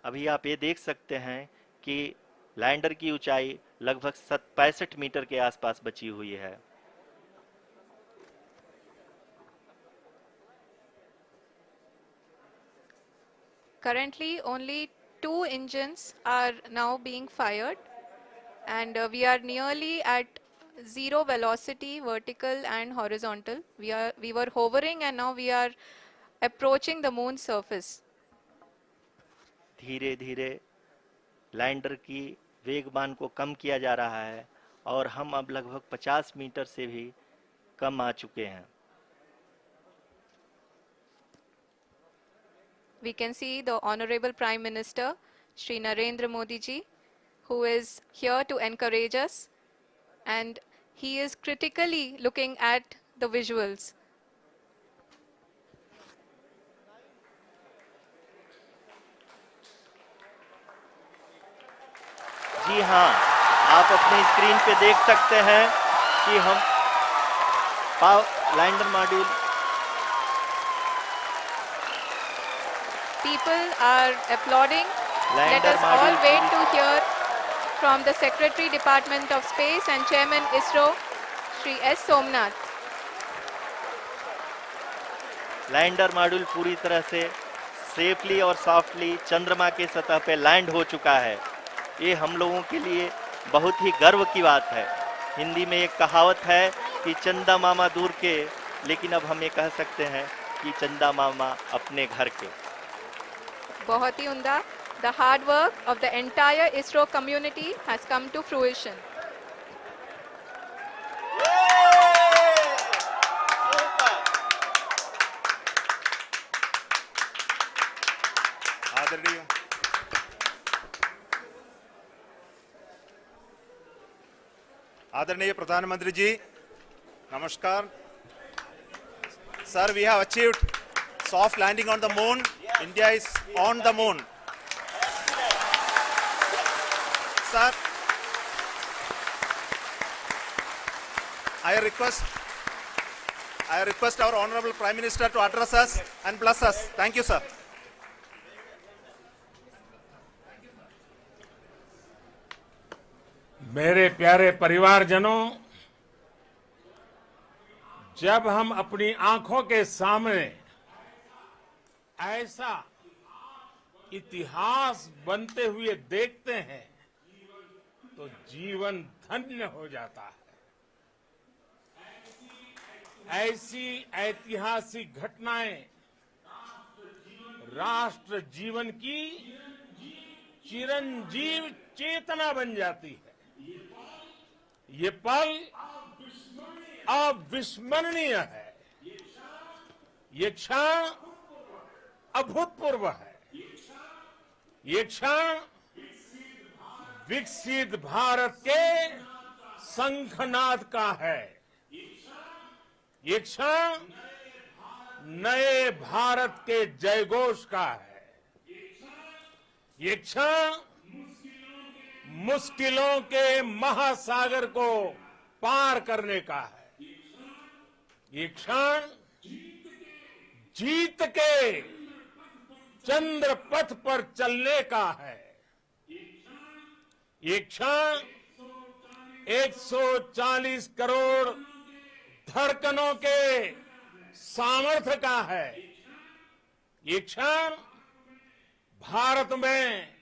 अभी आप ये देख सकते हैं कि lander की ऊंचाई लगभग 65 मीटर के आसपास बची हुई है। Currently, only 2 engines are now being fired, and we are nearly at zero velocity, vertical and horizontal. We were hovering, and now we are approaching the moon's surface. धीरे धीरे लैंडर की वेगमान को कम किया जा रहा है और हम अब लगभग 50 मीटर से भी कम आ चुके हैं। We can see the Honorable Prime Minister, Shri Narendra Modi ji, who is here to encourage us, and he is critically looking at the visuals. जी हाँ, आप अपने स्क्रीन पे देख सकते हैं कि हम lander module People are applauding. Let lander us all module wait to hear from the Secretary, Department of Space and Chairman ISRO, Shri S. Somnath. Lander module पूरी तरह से सेफली और सॉफ्टली चंद्रमा के सतह पे लैंड हो चुका है। ये हम लोगों के लिए बहुत ही गर्व की बात है। हिंदी में एक कहावत है कि चंदा मामा दूर के, लेकिन अब हम ये कह सकते हैं कि चंदा मामा अपने घर के। बहुत ही उम्दा. The hard work of the entire ISRO community has come to fruition. आदरणीय प्रधानमंत्री जी, नमस्कार। Sir, we have achieved soft landing on the moon. India is on the moon. Sir, I request our Honorable Prime Minister to address us and bless us. Thank you, sir. मेरे प्यारे परिवारजनों, जब हम अपनी आंखों के सामने ऐसा इतिहास बनते हुए देखते हैं तो जीवन धन्य हो जाता है। ऐसी ऐतिहासिक घटनाएं राष्ट्र जीवन की चिरंजीव चेतना बन जाती है। ये पल अविस्मरणीय है। ये क्षण अभूतपूर्व है। ये क्षण विकसित भारत के शंखनाद का है। ये क्षण नए भारत के जयघोष का है। ये क्षण मुश्किलों के महासागर को पार करने का है। ये क्षण जीत के चंद्र पथ पर चलने का है। ये क्षण 140 करोड़ धड़कनों के सामर्थ्य का है। ये क्षण भारत में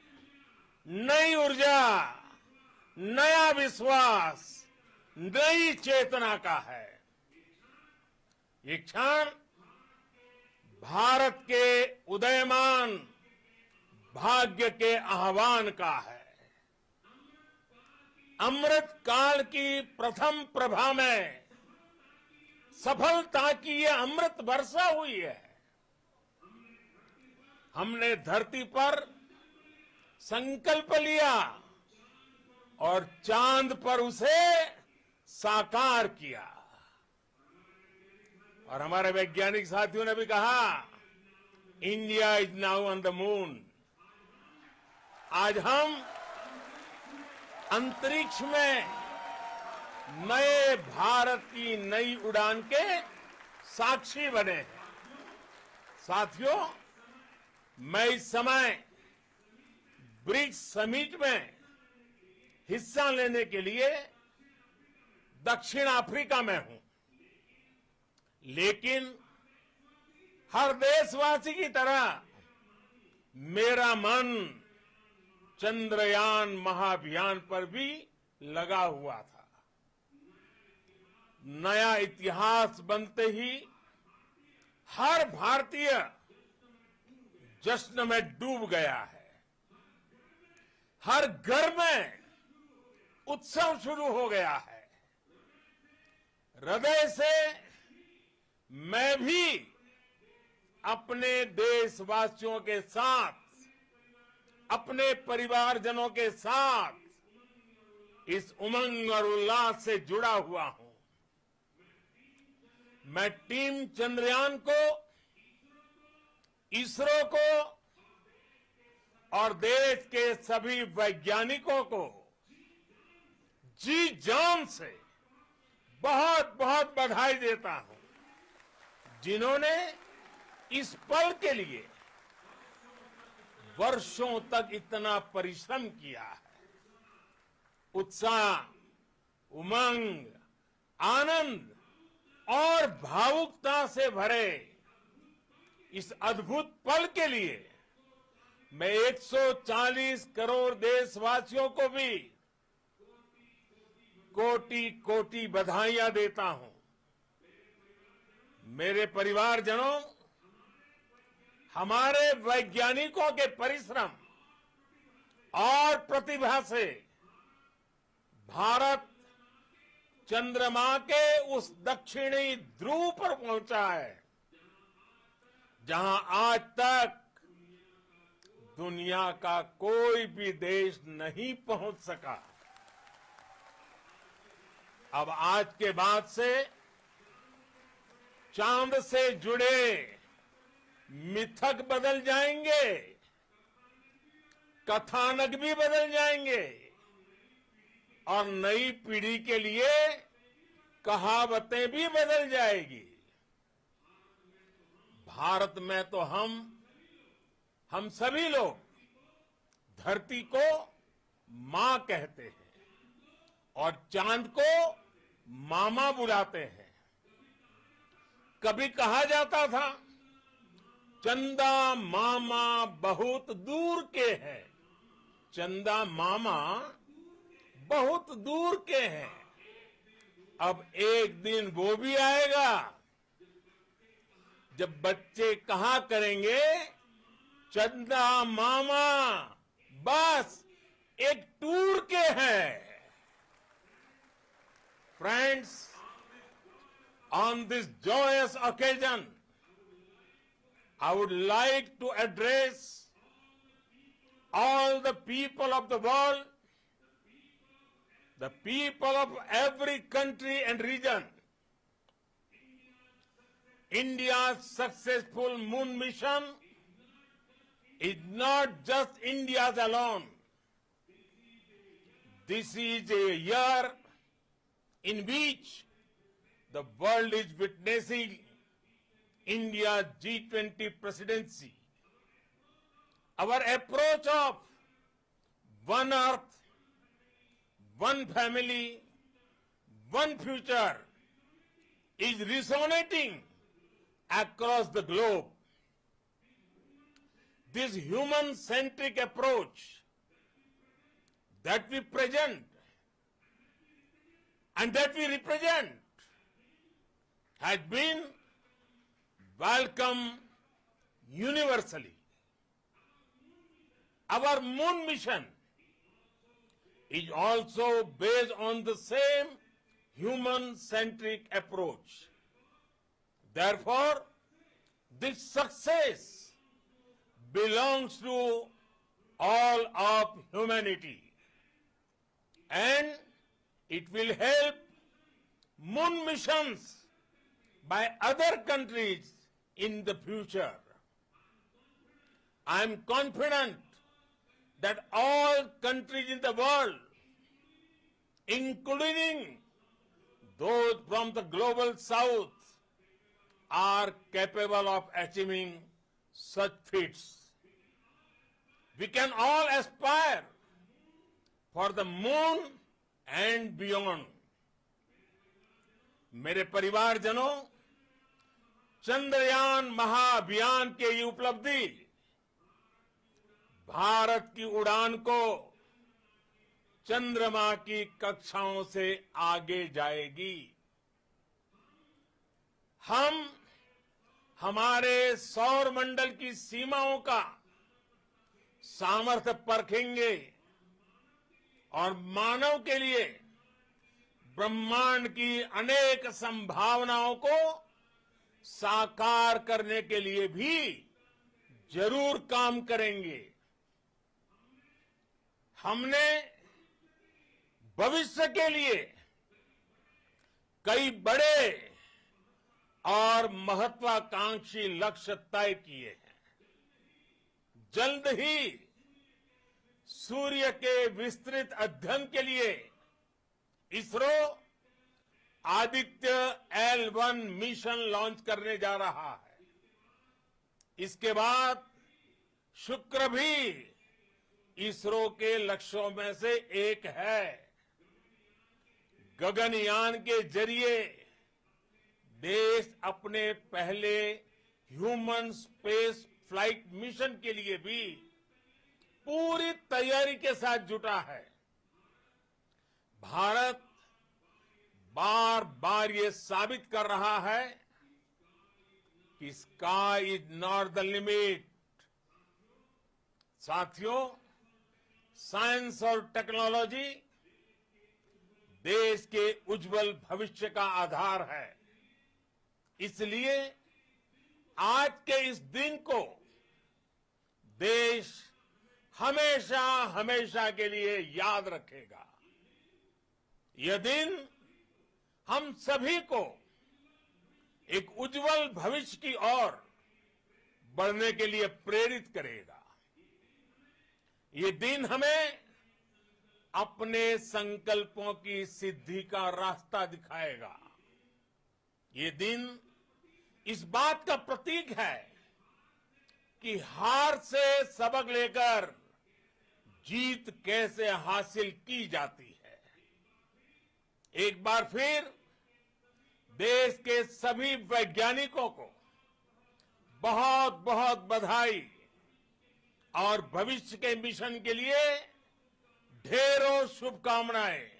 नई ऊर्जा, नया विश्वास, नई चेतना का है। ये क्षण भारत के उदयमान भाग्य के आह्वान का है। अमृत काल की प्रथम प्रभा में सफलता की ये अमृत वर्षा हुई है। हमने धरती पर संकल्प लिया और चांद पर उसे साकार किया। और हमारे वैज्ञानिक साथियों ने भी कहा, India is now on the moon. आज हम अंतरिक्ष में नए भारत की नई उड़ान के साक्षी बने हैं। साथियों, मैं इस समय ब्रिक्स समिट में हिस्सा लेने के लिए दक्षिण अफ्रीका में हूं, लेकिन हर देशवासी की तरह मेरा मन चंद्रयान महाअभियान पर भी लगा हुआ था। नया इतिहास बनते ही हर भारतीय जश्न में डूब गया है। हर घर में उत्सव शुरू हो गया है। हृदय से मैं भी अपने देशवासियों के साथ, अपने परिवारजनों के साथ इस उमंग और उल्लास से जुड़ा हुआ हूं। मैं टीम चंद्रयान को, इसरो को और देश के सभी वैज्ञानिकों को जी जान से बहुत बहुत बधाई देता हूं, जिन्होंने इस पल के लिए वर्षों तक इतना परिश्रम किया है। उत्साह, उमंग, आनंद और भावुकता से भरे इस अद्भुत पल के लिए मैं 140 करोड़ देशवासियों को भी कोटि कोटि बधाइयां देता हूं। मेरे परिवारजनों, हमारे वैज्ञानिकों के परिश्रम और प्रतिभा से भारत चंद्रमा के उस दक्षिणी ध्रुव पर पहुंचा है, जहां आज तक दुनिया का कोई भी देश नहीं पहुंच सका। अब आज के बाद से चांद से जुड़े मिथक बदल जाएंगे, कथानक भी बदल जाएंगे और नई पीढ़ी के लिए कहावतें भी बदल जाएगी। भारत में तो हम सभी लोग धरती को मां कहते हैं और चांद को मामा बुलाते हैं। कभी कहा जाता था, चंदा मामा बहुत दूर के हैं। चंदा मामा बहुत दूर के हैं। अब एक दिन वो भी आएगा जब बच्चे कहा करेंगे, चंदा मामा बस एक टूर के हैं। Friends, on this joyous occasion, I would like to address all the people of the world, the people of every country and region. India's successful moon mission is not just India's alone. This is a year in which the world is witnessing India's G20 presidency. Our approach of one earth, one family, one future is resonating across the globe. This human-centric approach that we present and that we represent has been welcomed universally. Our moon mission is also based on the same human-centric approach. Therefore, this success belongs to all of humanity. and it will help moon missions by other countries in the future. I am confident that all countries in the world, including those from the global south, are capable of achieving such feats. We can all aspire for the moon and beyond. मेरे परिवारजनों, चंद्रयान महाअभियान के ये उपलब्धि भारत की उड़ान को चंद्रमा की कक्षाओं से आगे जाएगी। हम हमारे सौर मंडल की सीमाओं का सामर्थ्य परखेंगे और मानव के लिए ब्रह्मांड की अनेक संभावनाओं को साकार करने के लिए भी जरूर काम करेंगे। हमने भविष्य के लिए कई बड़े और महत्वाकांक्षी लक्ष्य तय किए हैं। जल्द ही सूर्य के विस्तृत अध्ययन के लिए ISRO Aditya L1 mission launch करने जा रहा है। इसके बाद शुक्र भी इसरो के लक्ष्यों में से एक है। गगनयान के जरिए देश अपने पहले ह्यूमन स्पेस फ्लाइट मिशन के लिए भी पूरी तैयारी के साथ जुटा है। भारत बार बार ये साबित कर रहा है कि sky is not the limit. साथियों, साइंस और टेक्नोलॉजी देश के उज्जवल भविष्य का आधार है। इसलिए आज के इस दिन को देश हमेशा हमेशा के लिए याद रखेगा। यह दिन हम सभी को एक उज्जवल भविष्य की ओर बढ़ने के लिए प्रेरित करेगा। ये दिन हमें अपने संकल्पों की सिद्धि का रास्ता दिखाएगा। ये दिन इस बात का प्रतीक है कि हार से सबक लेकर जीत कैसे हासिल की जाती है। एक बार फिर देश के सभी वैज्ञानिकों को बहुत बहुत बधाई और भविष्य के मिशन के लिए ढेरों शुभकामनाएं।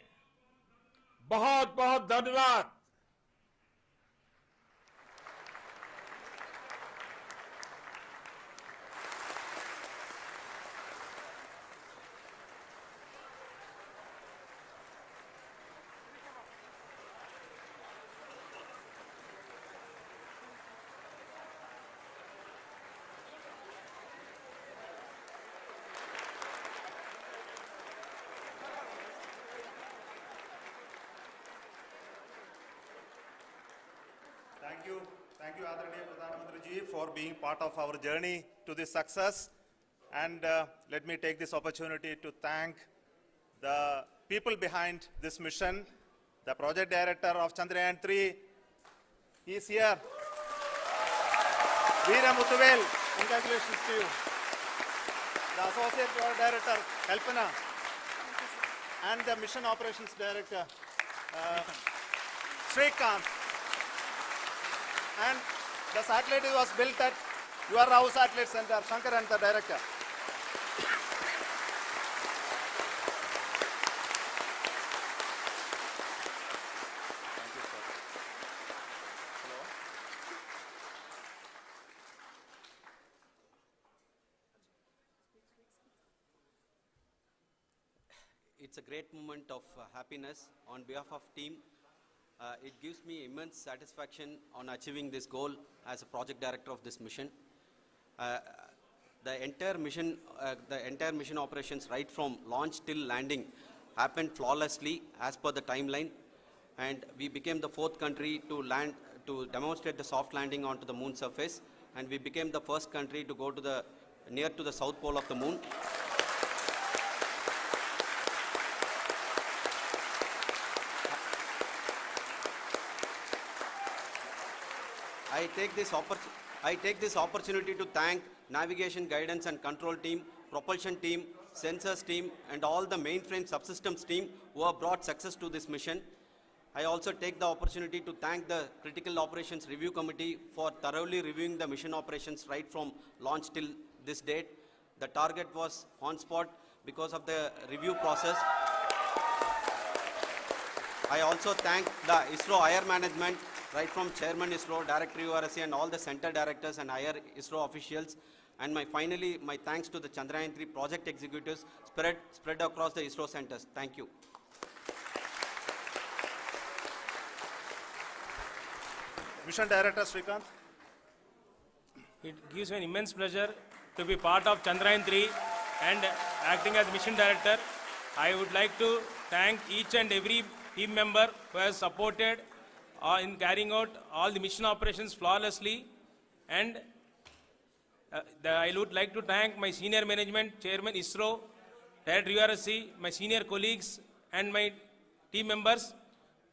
बहुत बहुत धन्यवाद। Thank you, Adaraniya Pradhan Mantri ji, for being part of our journey to this success. And let me take this opportunity to thank the people behind this mission. The project director of Chandrayaan-3, he is here. Veera Muthuvel, congratulations to you. The associate project director, Kalpana, and the mission operations director, Srikanth. And the satellite was built at UR Rao Satellite Center, Shankar and the director. Thank you, sir. Hello. It's a great moment of happiness on behalf of team. It gives me immense satisfaction on achieving this goal as a project director of this mission. The entire mission operations, right from launch till landing, happened flawlessly as per the timeline, and we became the 4th country to land, to demonstrate the soft landing onto the moon surface, and we became the first country to go to the near to the south pole of the moon. I take this opportunity to thank navigation, guidance and control team, propulsion team, sensors team and all the mainframe subsystems team who have brought success to this mission. I also take the opportunity to thank the Critical Operations Review Committee for thoroughly reviewing the mission operations right from launch till this date. The target was on spot because of the review process. I also thank the ISRO higher management, right from Chairman ISRO, Director URSC and all the center directors and higher ISRO officials. And finally, my thanks to the Chandrayaan-3 project executives spread across the ISRO centers. Thank you. Mission Director Srikanth. It gives me an immense pleasure to be part of Chandrayaan-3 and acting as Mission Director. I would like to thank each and every team member who has supported in carrying out all the mission operations flawlessly. And I would like to thank my senior management, Chairman ISRO, Director URSC, my senior colleagues and my team members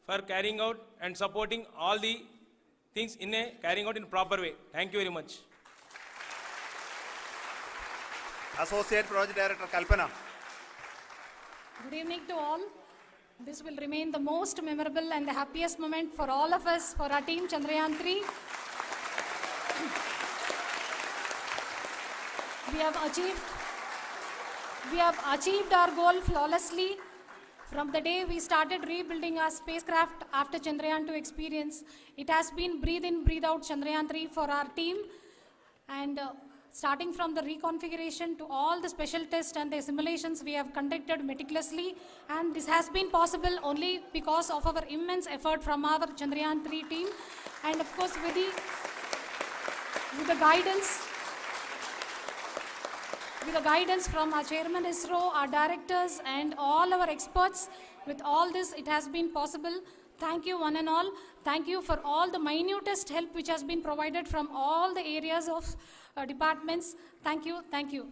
for carrying out and supporting all the things carrying out in a proper way. Thank you very much. Associate Project Director Kalpana. Good evening to all. This will remain the most memorable and the happiest moment for all of us, for our team Chandrayaan-3. We have achieved our goal flawlessly. From the day we started rebuilding our spacecraft after Chandrayaan-2 experience, it has been breathe in, breathe out Chandrayaan-3 for our team. And starting from the reconfiguration to all the special tests and the simulations we have conducted meticulously. And this has been possible only because of our immense effort from our Chandrayaan-3 team. And of course, with the guidance from our Chairman ISRO, our directors and all our experts, with all this it has been possible. Thank you one and all. Thank you for all the minutest help which has been provided from all the areas of departments. Thank you, thank you.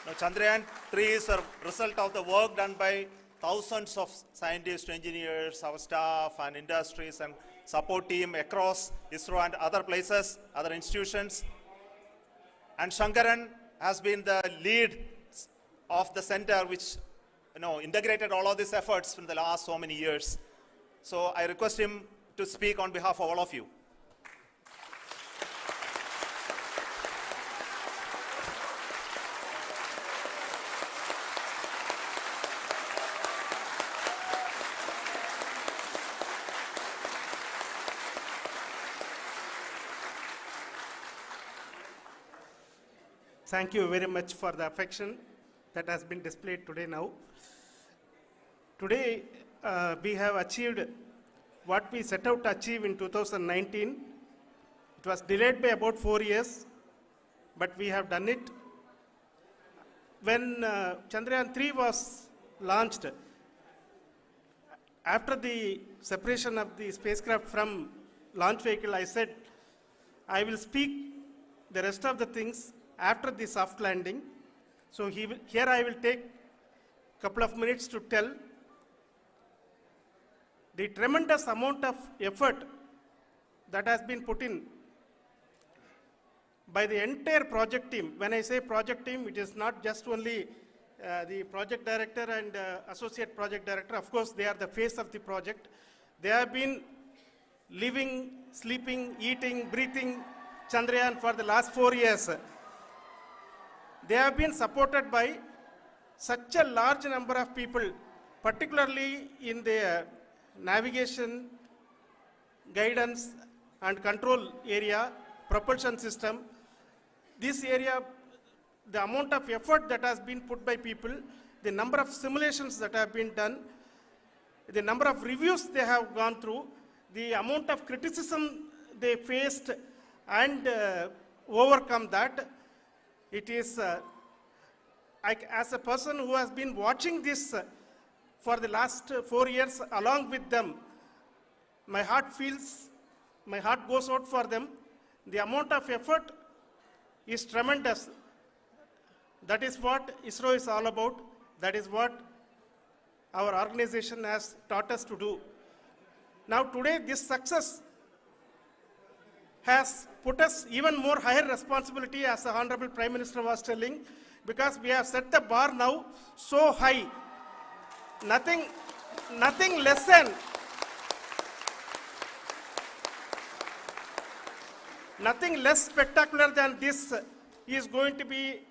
Now, Chandrayaan-3 is a result of the work done by thousands of scientists, engineers, our staff and industries and support team across ISRO and other places, other institutions. And Shankaran has been the lead of the center which integrated all of these efforts in the last so many years. So I request him to speak on behalf of all of you. Thank you very much for the affection that has been displayed today now. Today, we have achieved what we set out to achieve in 2019. It was delayed by about 4 years, but we have done it. When Chandrayaan-3 was launched, after the separation of the spacecraft from launch vehicle, I said, I will speak the rest of the things after the soft landing. So here I will take a couple of minutes to tell the tremendous amount of effort that has been put in by the entire project team. When I say project team, it is not just only the project director and associate project director. Of course, they are the face of the project. They have been living, sleeping, eating, breathing Chandrayaan for the last 4 years. They have been supported by such a large number of people, particularly in the navigation, guidance and control area, propulsion system. This area, the amount of effort that has been put by people, the number of simulations that have been done, the number of reviews they have gone through, the amount of criticism they faced and overcome that. It is, as a person who has been watching this for the last 4 years along with them, my heart goes out for them. The amount of effort is tremendous. That is what ISRO is all about. That is what our organization has taught us to do. Now today, this success has put us even more higher responsibility, as the Honorable Prime Minister was telling, because we have set the bar now so high. Nothing less than nothing less spectacular than this is going to be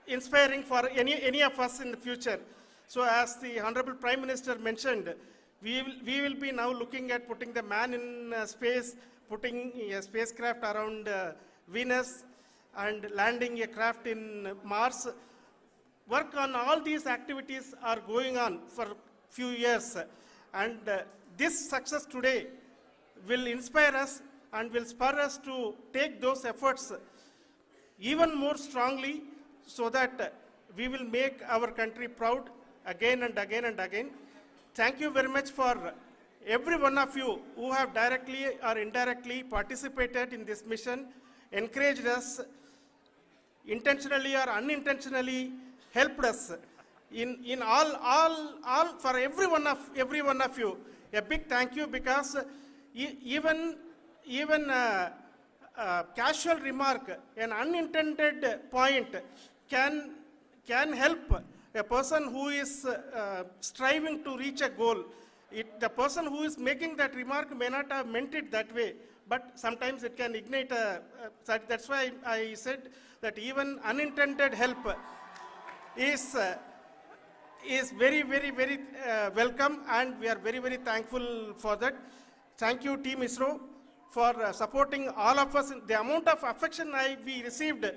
inspiring for any of us in the future. So as the Honorable Prime Minister mentioned, we will be now looking at putting the man in space, putting a spacecraft around Venus, and landing a craft in Mars. Work on all these activities are going on for few years. And this success today will inspire us and will spur us to take those efforts even more strongly, so that we will make our country proud again and again and again. Thank you very much for every one of you who have directly or indirectly participated in this mission, encouraged us, intentionally or unintentionally helped us in all for every one of you. A big thank you, because even casual remark, an unintended point can help a person who is striving to reach a goal. The person who is making that remark may not have meant it that way, but sometimes it can ignite that's why I said that even unintended help is very, very, very welcome, and we are very, very thankful for that. Thank you, Team ISRO, for supporting all of us. The amount of affection we received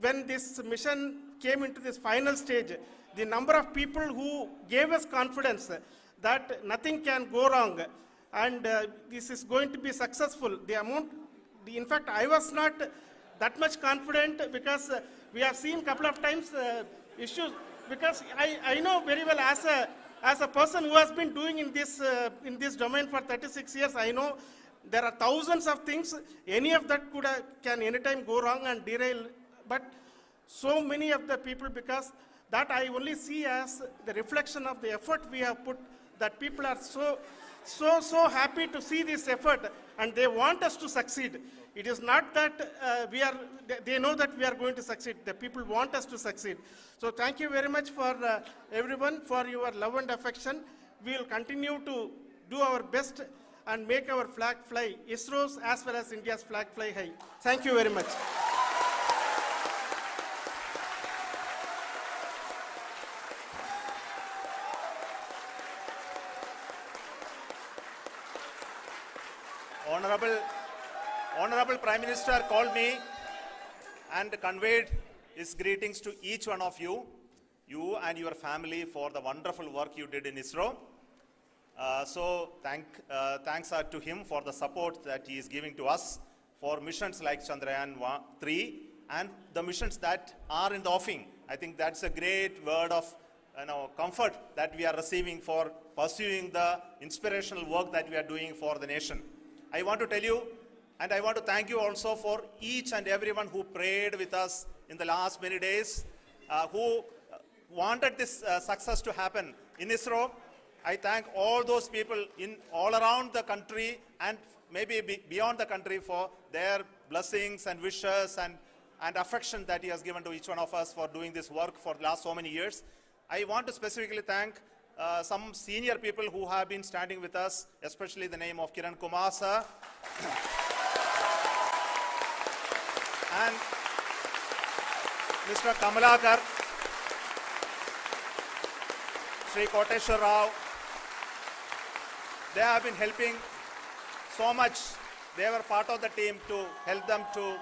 when this mission came into this final stage, the number of people who gave us confidence that nothing can go wrong, and this is going to be successful. In fact, I was not that much confident, because we have seen a couple of times issues, because I know very well, as a person who has been doing in this domain for 36 years, I know there are thousands of things. Any of that can anytime go wrong and derail, but so many of the people, because that I only see as the reflection of the effort we have put, that people are so happy to see this effort, and they want us to succeed. It is not that they know that we are going to succeed. The people want us to succeed. So thank you very much for everyone, for your love and affection. We will continue to do our best and make our flag fly, ISRO's as well as India's flag fly high. Thank you very much. Honorable Prime Minister called me and conveyed his greetings to each one of you and your family, for the wonderful work you did in ISRO. So thanks are to him for the support that he is giving to us for missions like Chandrayaan 3 and the missions that are in the offing. I think that's a great word of comfort that we are receiving for pursuing the inspirational work that we are doing for the nation. I want to tell you, and I want to thank you also for each and everyone who prayed with us in the last many days, who wanted this success to happen in ISRO. I thank all those people all around the country and maybe beyond the country for their blessings and wishes and affection that he has given to each one of us for doing this work for the last so many years. I want to specifically thank some senior people who have been standing with us, especially the name of Kiran Kumar sir and Mr. Kamalakar, Sri Koteshwar Rao. They have been helping so much. They were part of the team to help them to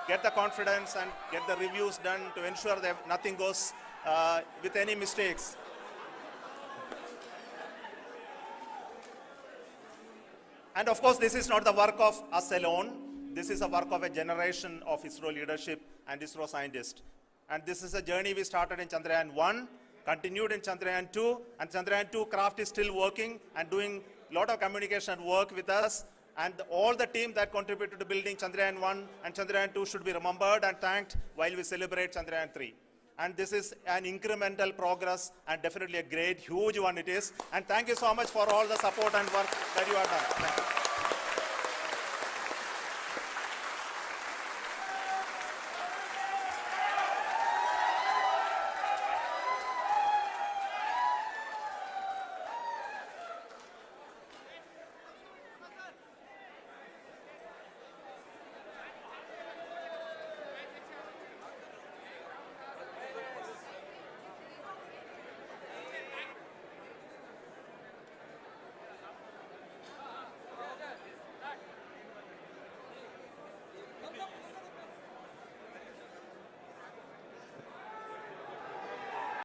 get the confidence and get the reviews done to ensure that nothing goes with any mistakes. And of course, this is not the work of us alone. This is a work of a generation of ISRO leadership and ISRO scientists. And this is a journey we started in Chandrayaan 1, continued in Chandrayaan 2, and Chandrayaan 2 craft is still working and doing a lot of communication work with us. And all the team that contributed to building Chandrayaan 1 and Chandrayaan 2 should be remembered and thanked while we celebrate Chandrayaan 3. And this is an incremental progress and definitely a great, huge one it is. And thank you so much for all the support and work that you have done. Thank you.